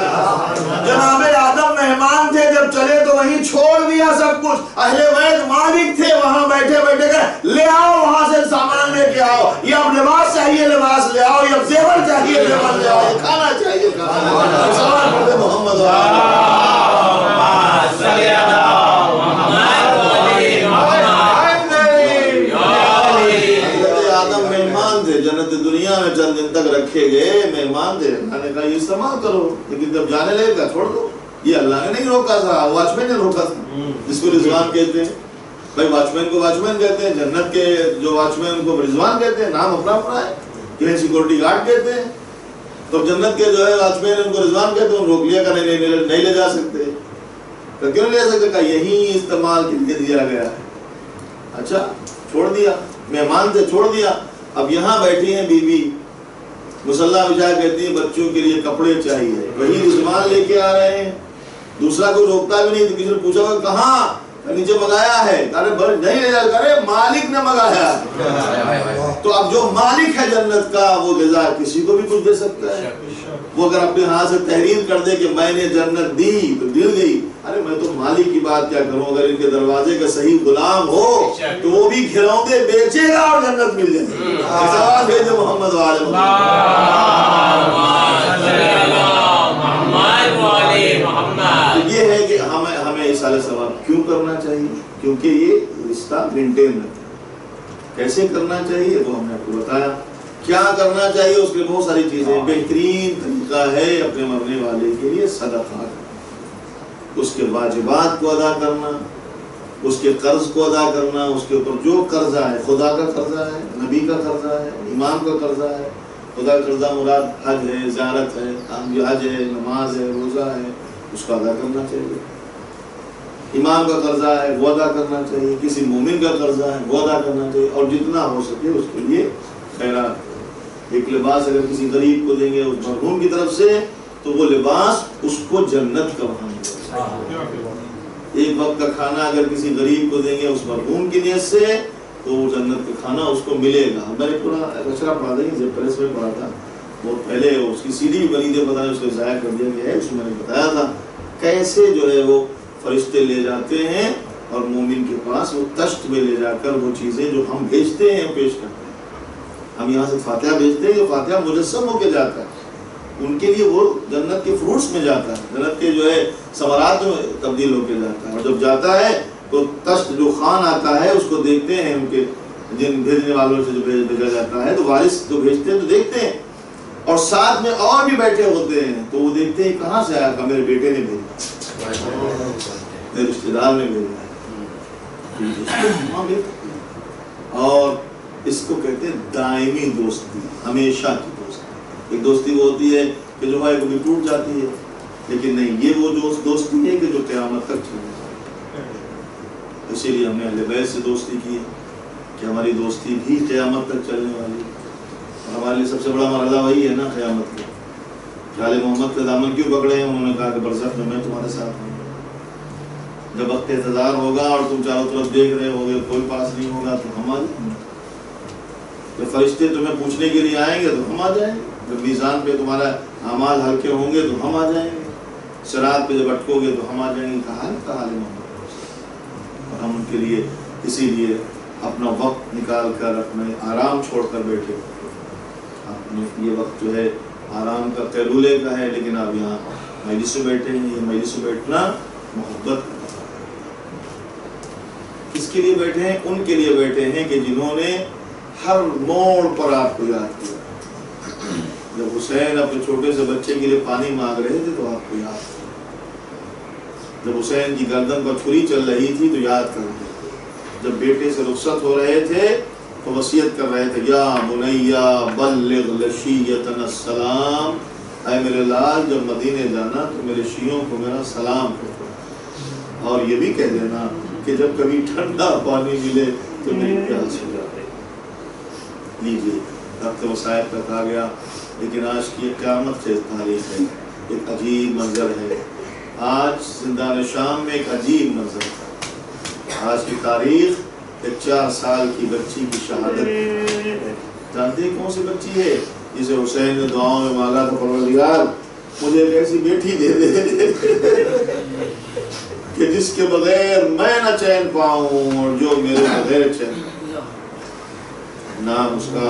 جناب آدم مہمان تھے، جب چلے تو وہیں چھوڑ دیا سب کچھ، اہل بیت مالک تھے، وہاں بیٹھے بیٹھے گئے لے آؤ، وہاں سے سامان لے کے آؤ، یہ اب لباس چاہیے لباس لے آؤ، یہ اب زیور چاہیے زیور لے آؤ، یہ کھانا چاہیے کھانا۔ سلام پڑھتے محمد آدم مہمان تھے، جنت دنیا میں چند دن تک رکھے گئے، مہمان تھے، اللہ نے کہا یہ استعمال کرو، لیکن جب جانے لگے گا چھوڑ دو۔ یہ اللہ نے نہیں روکا تھا، واچ مین نے روکا تھا، جس کو رضوان کہتے ہیں۔ بھائی واچ مین کو واچ مین کہتے ہیں، جنت کے جو واچ مین ان کو رضوان کہتے ہیں، نام اپنا اپنا ہے، کہیں سیکورٹی گارڈ کہتے ہیں، تو جنت کے جو ہے واچ مین ان کو رضوان کہتے ہیں، روک لیا کہ نہیں لے جا سکتے، تو کیوں نہیں لے سکتے، کہ یہی استعمال کے لیے دیا گیا ہے۔ اچھا چھوڑ دیا، مہمان سے چھوڑ دیا، اب یہاں بیٹھی ہیں بیوی، مصلی بچھا کہتی ہیں بچوں کے لیے کپڑے چاہیے، وہی رضوان لے کے آ رہے ہیں، دوسرا کوئی روکتا بھی نہیں، تو کسی نے پوچھا کہ کہاں، نیچے منگایا ہے، نہیں لے جا، ارے مالک نے منگایا۔ تو اب جو مالک ہے جنت کا وہ غذا کسی کو بھی کچھ دے سکتا ہے، وہ اگر اپنے ہاتھ سے تحریر کر دے کہ میں نے جنت دی تو دل گئی، ارے میں تو مالک کی بات کیا کروں، اگر ان کے دروازے کا صحیح غلام ہو تو وہ بھی گھروندے بیچے گا اور جنت مل جائے گی۔ سوال بھیجے محمد والے یہ ہے کہ ہمیں اصالہ ثواب کیوں کرنا چاہیے، کیونکہ یہ رشتہ مینٹین رکھتا ہے۔ کیسے کرنا چاہیے وہ ہم نے آپ کو بتایا، کیا کرنا چاہیے اس کے بہت ساری چیزیں، بہترین طریقہ ہے اپنے مرنے والے کے لیے صدقہ کرنا، اس کے واجبات کو ادا کرنا، اس کے قرض کو ادا کرنا، اس کے اوپر جو قرضہ ہے، خدا کا قرضہ ہے، نبی کا قرضہ ہے، امام کا قرضہ ہے، خدا کا قرضہ مراد حج ہے، زیارت ہے، حج ہے، نماز ہے، روزہ ہے، اس کا ادا کرنا چاہیے، امام کا قرضہ ہے وہ ادا کرنا چاہیے، کسی مومن کا قرضہ ہے وہ ادا کرنا چاہیے، اور جتنا ہو سکے اس کے لیے خیرات۔ ایک لباس اگر کسی غریب کو دیں گے اس مرحوم کی طرف سے تو وہ لباس اس کو جنت کا وہاں ملے گا۔ ایک وقت کا کھانا اگر کسی غریب کو دیں گے اس مرحوم کی نیت سے تو وہ جنت کا کھانا اس کو ملے گا۔ میں نے پورا اشرا پڑھا تھا، جب پریس میں پڑھا تھا بہت پہلے، اس کی سی ڈی بھی بنی تھی، پتہ نہیں اس کو ضائع کر دیا گیا ہے، اس میں نے بتایا تھا کیسے جو ہے وہ فرشتے لے جاتے ہیں اور مومن کے پاس وہ تشت میں لے جا کر وہ چیزیں جو ہم بھیجتے ہیں پیش کرتے ہیں۔ ہم یہاں سے فاتحہ بھیجتے ہیں، یہ فاتحہ مجسم ہو کے جاتا ہے، ان کے لیے وہ جنت کے فروٹس میں جاتا ہے، جنت کے جو ہے ثمرات میں تبدیل ہو کے جاتا ہے، اور جب جاتا ہے تو تشت جو خان آتا ہے اس کو دیکھتے ہیں، ان کے جن بھیجنے والوں سے جو بھیجا جاتا ہے تو وارث جو بھیجتے ہیں تو دیکھتے ہیں، اور ساتھ میں اور بھی بیٹھے ہوتے ہیں تو وہ دیکھتے ہیں کہاں سے آیا، کہ میرے بیٹے نے بھیجا، میرے رشتے دار نے بھیجا ہے۔ اور اس کو کہتے ہیں دائمی دوستی، ہمیشہ کی دوستی۔ ایک دوستی وہ ہوتی ہے کہ جو ہے کبھی ٹوٹ جاتی ہے، لیکن نہیں، یہ وہ دوستی ہے کہ جو قیامت تک چلے جائے۔ اسی لیے ہم نے اہل بیت سے دوستی کی ہے کہ ہماری دوستی بھی قیامت تک چلنے والی ہے، اور ہمارے لیے سب سے بڑا مرحلہ وہی ہے نا قیامت کا۔ آل محمد کا دامن کیوں پکڑے ہیں؟ انہوں نے کہا کہ برزخ میں تمہارے ساتھ ہوں، جب وقت انتظار ہوگا اور تم چاروں طرف دیکھ رہے ہوگے کوئی پاس نہیں ہوگا تو ہم آ جائیں گے، جب فرشتے تمہیں پوچھنے کے لیے آئیں گے تو ہم آ جائیں گے، جب میزان پہ تمہارا اعمال ہلکے ہوں گے تو ہم آ جائیں گے، صراط پہ جب اٹکو گے تو ہم آ جائیں گے۔ کہا آل محمد، اور ہم ان کے لیے اسی لیے اپنا وقت نکال کر اپنے آرام چھوڑ کر بیٹھے۔ یہ وقت جو ہے آرام کا قیلولے کا ہے، لیکن آپ یہاں مجلس میں بیٹھے ہیں، یہ مجلس میں بیٹھنا محبت کا۔ کس کے لیے بیٹھے ہیں؟ ان کے لیے بیٹھے ہیں کہ جنہوں نے ہر موڑ پر آپ کو یاد کیا۔ جب حسین اپنے چھوٹے سے بچے کے لیے پانی مانگ رہے تھے تو آپ کو یاد کیا، جب حسین کی گردن پر چھری چل رہی تھی تو یاد کر رہے تھے، جب بیٹے سے رخصت ہو رہے تھے تو وصیت کر رہے تھے، یا بنیا بلغ لشیتنا السلام، اے میرے لال جب مدینے جانا تو میرے شیعوں کو میرا سلام کہو، اور یہ بھی کہہ دینا کہ جب کبھی ٹھنڈا پانی ملے تو میری پیاس ہو جائے۔ لیجیے وقت وسائل تک آ گیا، لیکن آج کی قیامت سے تاریخ ہے، ایک عجیب منظر ہے۔ آج زندان شام میں ایک عجیب منظر تھا۔ آج کی تاریخ ایک 4 سال کی بچی کی شہادت ہے۔ جانتے ہیں کون سی بچی ہے؟ جسے حسین نے دعاؤں میں مانگا تھا، پروردگار مجھے ایک ایسی بیٹی دے دے کہ جس کے بغیر میں نہ چین پاؤں اور جو میرے بغیر چین پاؤں۔ نام اس کا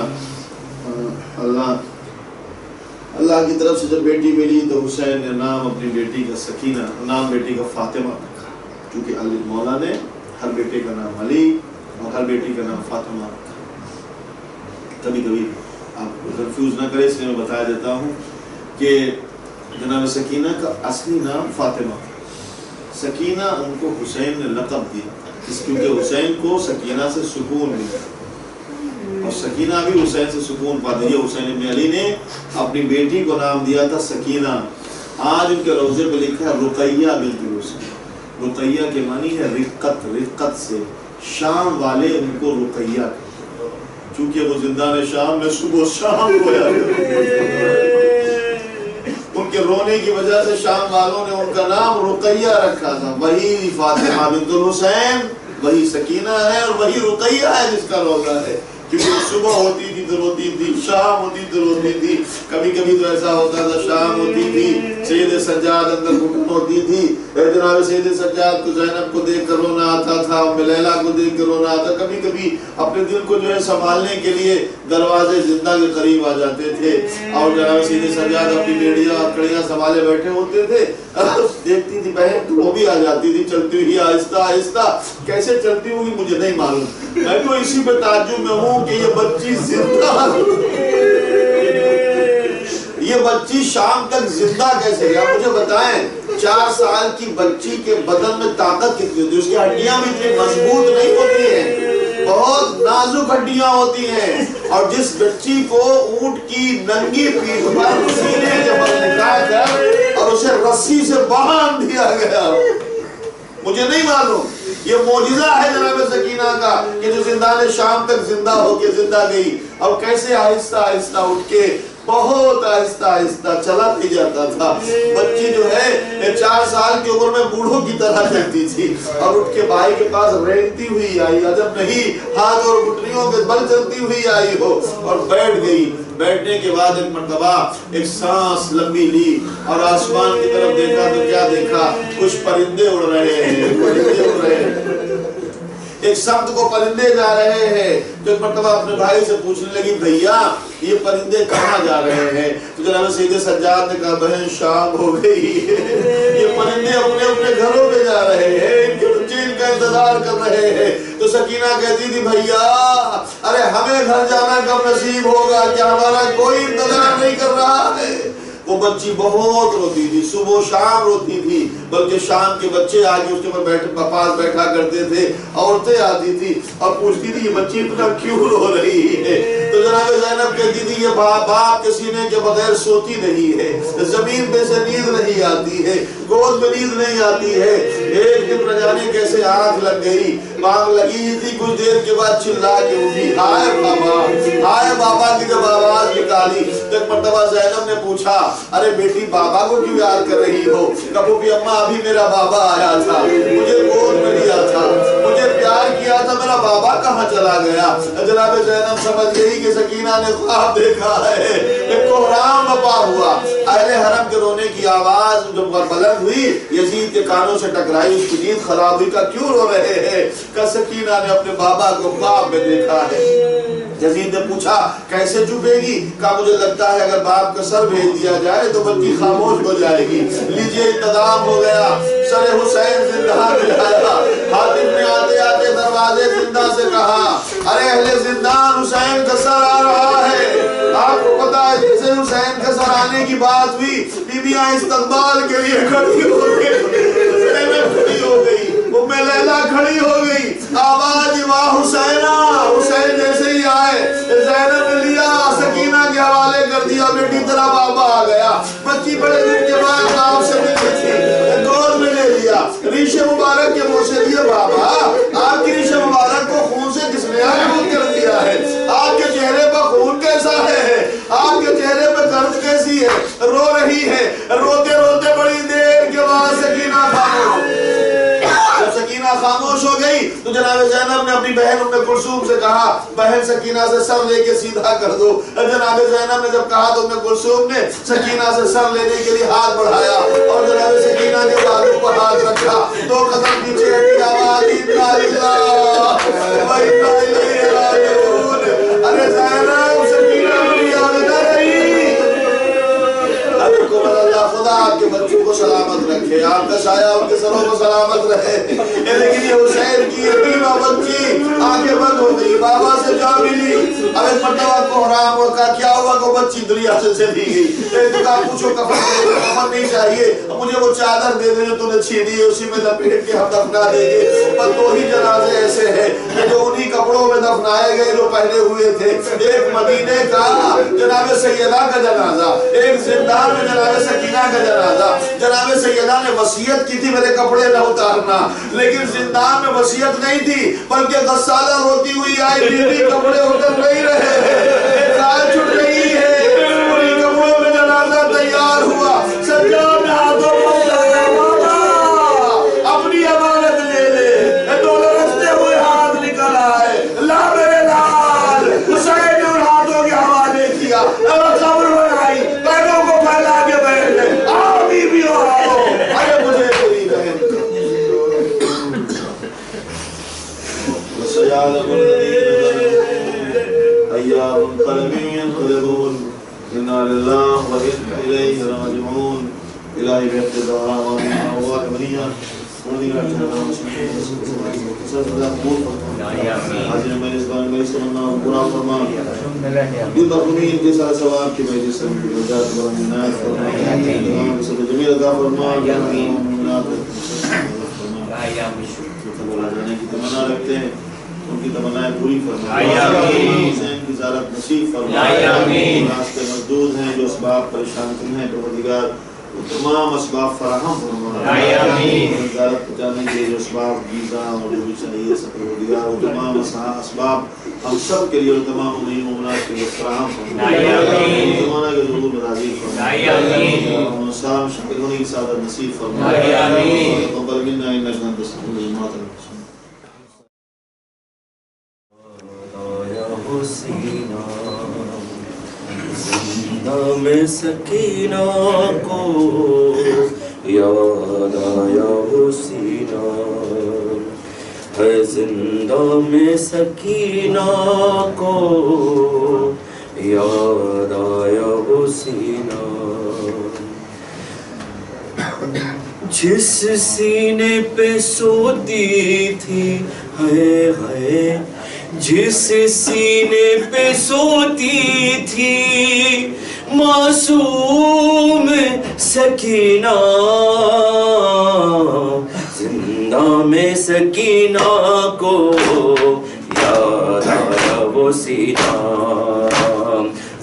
اللہ کی طرف سے جب بیٹی ملی تو حسین نے نام اپنی بیٹی کا سکینہ، نام بیٹی کا فاطمہ رکھا، کیونکہ علی مولا نے ہر بیٹے کا نام علی اور ہر بیٹی کا نام فاطمہ رکھا۔ کبھی کبھی آپ کنفیوز نہ کریں، اس لیے میں بتایا دیتا ہوں کہ جناب سکینہ کا اصلی نام فاطمہ، سکینہ ان کو حسین نے لقب دیا، کیونکہ حسین کو سکینہ سے سکون ملا اور سکینہ بھی حسین سے سکون پاتی ہے۔ حسین ابن علی نے اپنی بیٹی کو نام دیا تھا سکینہ۔ آج ان کے روزے پہ لکھا ہے رقیہ بنت حسین۔ رقیہ کے معنی ہے رقت، رقت سے شام والے ان کو رقیہ کہتے، چونکہ وہ زندان شام میں صبح و شام رویا ان کے رونے کی وجہ سے شام والوں نے ان کا نام رقیہ رکھا تھا۔ وہی فاطمہ بنت حسین، وہی سکینہ ہے اور وہی رقیہ ہے جس کا روزہ ہے، کیونکہ صبح ہوتی تھی تو روتی تھی، شام ہوتی تو روتی تھی۔ کبھی کبھی تو ایسا ہوتا تھا شام ہوتی تھی سید سجاد اندر گھٹن ہوتی تھی، جناب سید سجاد کو زینب کو دیکھ کر رونا آتا تھا، لیلا کو دیکھ کر رونا آتا۔ کبھی کبھی اپنے دل کو جو ہے سنبھالنے کے لیے دروازے زندہ کے قریب آ جاتے تھے اور جناب سید سجاد اپنی بیڑیاں اور کڑیاں سنبھالے بیٹھے ہوتے تھے، دیکھتی تھی بہن تو وہ بھی آ جاتی تھی چلتی ہوئی آہستہ آہستہ، کیسے چلتی ہوئی مجھے نہیں معلوم، میں تو اسی پہ تعجب میں ہوں کہ یہ بچی زندہ، یہ بچی شام تک زندہ کیسے گیا؟ مجھے بتائیں 4 سال کی بچی کے بدن میں طاقت کتنی ہوتی ہے؟ اس کی ہڈیاں بھی اتنی مضبوط نہیں ہوتی ہیں، بہت نازک ہڈیاں ہوتی ہیں، اور جس بچی کو اونٹ کی ننگی پیٹھ پر سینے کے بل لٹا کر اور اسے رسی سے باندھ دیا گیا، مجھے نہیں معلوم، یہ معجزہ ہے جناب سکینہ کا کہ جو زندان شام تک زندہ ہو کے زندہ گئی، اور کیسے آہستہ آہستہ اٹھ کے بہت آہستہ آہستہ چلا بھی جاتا تھا۔ بچی جو ہے 4 سال کی عمر میں بوڑھوں کی طرح چلتی تھی اور اٹھ کے بھائی کے پاس رینگتی ہوئی آئی، جب نہیں ہاتھ اور گھٹنیوں کے بل چلتی ہوئی آئی ہو اور بیٹھ گئی۔ بیٹھنے کے بعد ایک مرتبہ ایک سانس لمبی لی اور آسمان کی طرف دیکھا تو کیا دیکھا؟ کچھ پرندے اڑ رہے ہیں، پرندے اڑ رہے ہیں، ایک سمت کو پرندے جا رہے ہیں۔ تو ایک مرتبہ اپنے بھائی سے پوچھنے لگی بھیا یہ پرندے کہاں جا رہے ہیں؟ تو جناب سید سجاد نے کہا بہن شام ہو گئی ہے، یہ پرندے اپنے اپنے گھروں میں جا رہے ہیں، ان کے بچے ان کا انتظار کر رہے ہیں۔ تو سکینہ کہتی تھی بھیا ارے ہمیں گھر جانا کب نصیب ہوگا، کیا ہمارا کوئی انتظار نہیں کر رہا ہے؟ وہ بچی بہت روتی تھی، صبح و شام روتی تھی، بلکہ شام کے بچے آگے اس کے پاس بیٹھا کرتے تھے، عورتیں آتی تھی اور پوچھتی تھی یہ بچی اتنا کیوں رو رہی ہے؟ تو جناب زینب کہتی تھی یہ باپ کے سینے کے بغیر سوتی نہیں ہے، زمین پہ سے نیند نہیں آتی ہے، گود میں نیند نہیں آتی ہے۔ ایک دن نہ جانے کیسے آنکھ لگ گئی، آنکھ لگی تھی، کچھ دیر کے بعد چلا کے اٹھی، ہائے بابا، ہائے بابا کی جب آواز نکالی تو ایک مرتبہ زینب نے پوچھا ارے بیٹی بابا کو کیوں یاد کر رہی ہو؟ کبو بھی اماں ابھی میرا بابا آیا تھا، مجھے گود میں لیا تھا، مجھے پیار کیا تھا، میرا بابا کہاں چلا گیا؟ جناب زینب سمجھ گئی کہ سکینہ نے خواب دیکھا ہے، ایک کوہرام بپا ہوا، اہل حرم کے رونے کی آواز جب بلند ہوئی یزید کے کانوں سے ٹکرائی، اس کی نیند خراب ہوئی، کا کیوں رو رہے ہیں؟ کہ سکینہ نے اپنے بابا کو خواب میں دیکھا ہے۔ یزید نے پوچھا کیسے چپے گی؟ کہا مجھے لگتا ہے اگر باپ کا سر بھیج دیا جائے تو بچی خاموش ہو جائے گی۔ لیجئے انتظام ہو گیا، سر حسین زندہ ملایا۔ حاتم نے آتے آتے دروازے زندہ سے کہا ارے اہل زندان حسین کا سر آ رہا ہے۔ آپ کو پتا ہے جیسے حسین کا سر آنے کی بات ہوئی بیویاں استقبال کے لیے کھڑی ہو گئی، کھڑی ہو گئی، ام لیلہ کھڑی ہو گئی، آواز ماں حسینہ۔ حسین جیسے ہی آئے زینب نے لیا سکینہ کے حوالے کر دیا، بیٹی تیرا بابا آ گیا۔ بچی بڑے دن کے بعد آپ سے ملی تھی، گود میں لے لیا، ریش مبارک کے منہ سے دیا بابا آپ کی ریش مبارک کو خون سے کس نے آلود کر دیا ہے؟ آپ کے چہرے پر خون کیسا ہے؟ آپ کے چہرے پر درد کیسی ہے؟ رو رہی ہے، روتے روتے بڑی دیر کے بعد سکینہ خاموش۔ جب سکینہ خاموش ہو گئی تو جناب زینب نے اپنی بہن ام کلثوم سے کہا بہن سکینہ سے سر لے کے سیدھا کر دو۔ جناب زینب نے جب کہا تو ام کلثوم نے سکینہ سے سر لینے کے لیے ہاتھ بڑھایا اور جناب سکینہ کے بازو پر ہاتھ رکھا، دو قدم پیچھے ہٹی، آواز انا للہ و انا الیہ راجعون۔ ارے زینب سکینہ میری یاد نہ رہی۔ اللہ خدا آپ کے بچوں کو سلامت رکھے، آپ کا سایہ ان کے سروں کو سلامت رہے۔ لیکن یہ حسین کی یتیمہ بچی آنکھیں بند ہو گئی، بابا سے جا ملی۔ اب ایک مرتبہ کو حرام ہوا، کہا کیا ہوا؟ کو بچی دنیا سے چلی گئی۔ ایک تو کہا پوچھو کفن نہیں چاہیے، مجھے وہ چادر دے دے جو تو نے چھینی ہے، اسی میں لپیٹ کے ہم دفنا دیں گے۔ پر دو ہی جنازے ایسے ہیں کہ جو انہی کپڑوں میں دفنائے گئے جو پہنے ہوئے تھے، ایک مدینے کا جناب سیدہ کا جنازہ، ایک زندان میں جناب سکینہ کا جنازہ۔ جناب سیدہ نے وصیت کی تھی میرے کپڑے نہ اتارنا، لیکن زندان میں وصیت نہیں تھی، بلکہ غسالہ روتی ہوئی آئی، بیوی کپڑے اتر نہیں رہے ہیں، کال چھٹ رہی ہے، انہی کپڑوں میں جنازہ تیار ہوا۔ سجاد نے ہاتھوں کو اٹھایا، بابا اپنی امانت لے لے، دونوں رستے ہوئے ہاتھ نکل آئے، لا میرے لال۔ حسین نے ان ہاتھوں کے حوالے کیا، قبر بنائی، پیروں کو پھیلا کے بیٹھ گئے، آؤ بیویوں آؤ، ارے مجھے تیری بہن وسيعلم الذين أيام قلبي ينقلبون إنا لله وإنا إليه راجعون. إلهي باقتدار ومن أرواح منيا ورضي الله عنهم حاضر مجلس بان مجلس تمنا پورا فرما دل مرحومین کے سارے ثواب کی مجلس سے نجات و منات فرما سب جمیل عطا فرما جانے کی تمنا رکھتے ہیں، ان کی تمنائیں پوری فرما، حسین کی زیارت نصیب فرما، راستے مسدود ہیں جو اسباب پریشان کن ہیں پروردگار وہ تمام اسباب فراہم فرما، زیارت پہنچانے کے جو اسباب ویزا اور جو بھی چاہیے سب پروردگار وہ تمام اسباب ہم سب کے لیے اور تمام امین مومنات کے لیے فراہم فرما، زمانہ کے ضرور راضی فرما، سلام شکر ہونے کی سعادت نصیب فرما، قبل منا انک انت السمیع العلیم۔ زندہ میں سکینہ کو یاد آیا حسینہ ہے، زندہ میں سکینہ کو یاد آیا حسینہ، جس سینے پہ سوتی تھی ہے جس سینے پہ سوتی تھی معصوم سکینہ، زندہ میں سکینہ کو یاد آیا وہ سینہ،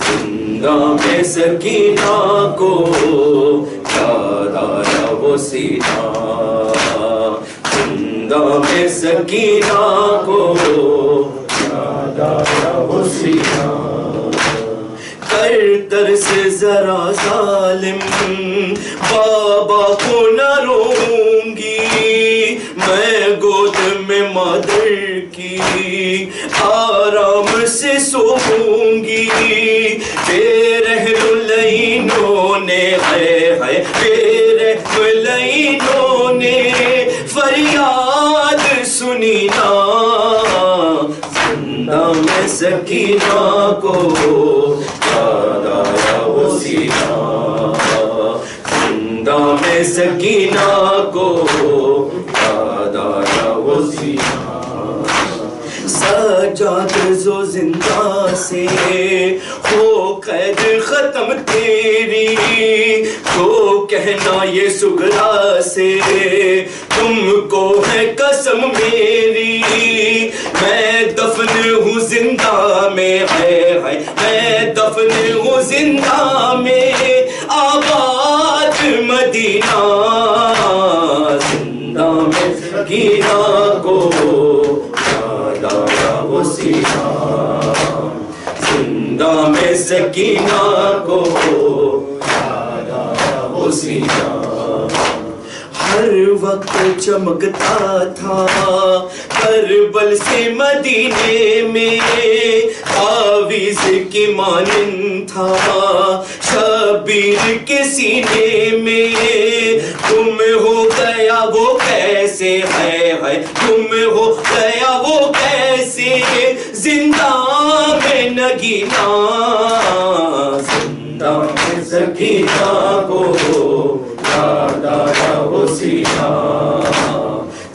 زندہ میں سکینہ کو یاد آیا وہ سینہ، زندہ میں سکینہ کو یاد آیا وہ سینہ، کر سے ذرا ظالم بابا کو نہ روں گی، میں گود میں مادر کی آرام سے سوؤں گی، بے رحم لعینوں نے بے رحم لعینوں نے فریاد سنی نا، زندہ میں سکینہ کو یاد آیا وہ سینہ، زندہ میں سکینہ کو یاد آیا وہ سینہ، سجاد زو زندہ سے ہو قید ختم تیری، تو کہنا یہ سغرا سے تم کو ہے قسم میری، میں دفن ہوں زندہ میں، ہے میں دفن ہوں زندہ میں، آباد مدینہ، زندہ میں سکینہ کو یاد آیا وہ سینہ، زندہ میں سکینہ کو یاد آیا وہ سینہ، ہر وقت چمکتا تھا کربل سے مدینے میں، تعویذ کی مانند تھا شبیر کے سینے میں، تم ہو گیا وہ کیسے، ہے تم ہو گیا وہ کیسے، زندہ میں نگینہ، زندہ میں سکینہ کو یاد آیا وہ سینہ،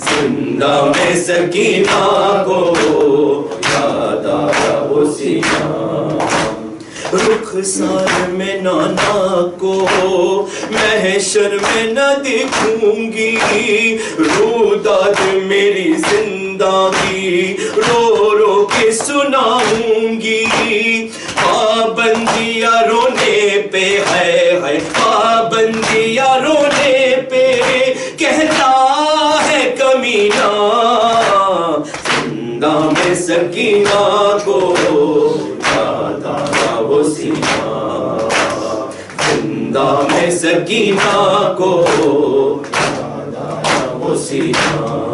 زندہ میں سکینہ کو یاد آیا وہ سینہ، رخسار میں نانا کو محشر میں نہ دیکھوں گی، روداد میری زندگی رو رو کے سناؤں گی، پابندیاں رونے پہ ہے پابندیاں رونے پہ کہتا ہے کمینہ، زندہ میں سکینہ کو یاد آیا وہ سینہ، زندہ میں سکینہ کو یاد آیا وہ سینہ،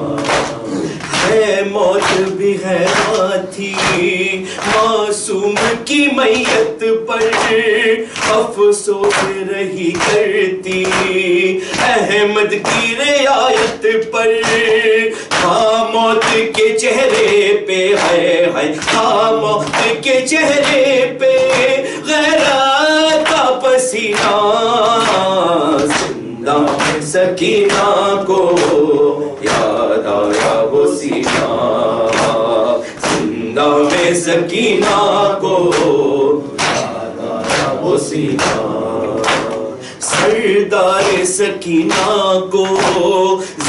ہے موت بھی حیران تھی معصوم کی میت پر، افسوس رہی کرتی احمد کی رعایت پر، تھا موت کے چہرے پہ ہے تھا موت کے چہرے پہ غیرت کا پسینہ، زندہ میں سکینہ کو یاد آیا وہ سینہ، زندہ میں سکینہ کو یاد آیا وہ سینہ، سردار سکینہ کو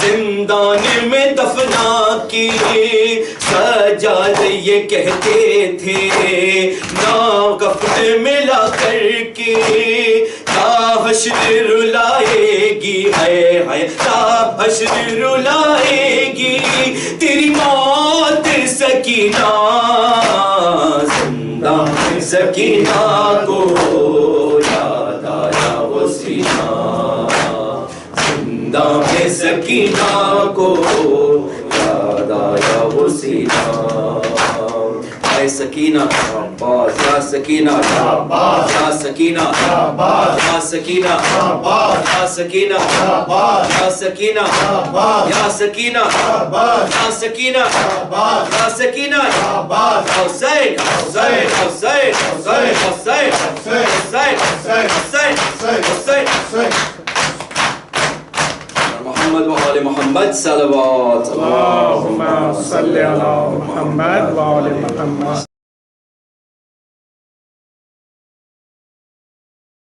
زندان میں دفنا کے سجاد یہ کہتے تھے نا کفن ملا کر کے، تا حشر رلائے گی تا حشر رلائے گی تیری موت سکینہ، زندہ سکینہ کو یاد آیا وہ سینہ، زندہ میں سکینہ کو یاد آیا وہ سینہ، اے سکینہ شاباش یا سکینہ شاباش یا سکینہ شاباش یا سکینہ شاباش یا سکینہ شاباش یا سکینہ شاباش یا سکینہ شاباش یا سکینہ شاباش یا سکینہ شاباش، حسین حسین حسین حسین حسین حسین حسین حسین حسین حسین، محمد وآل محمد صلوات اللهم صل على محمد وآل محمد.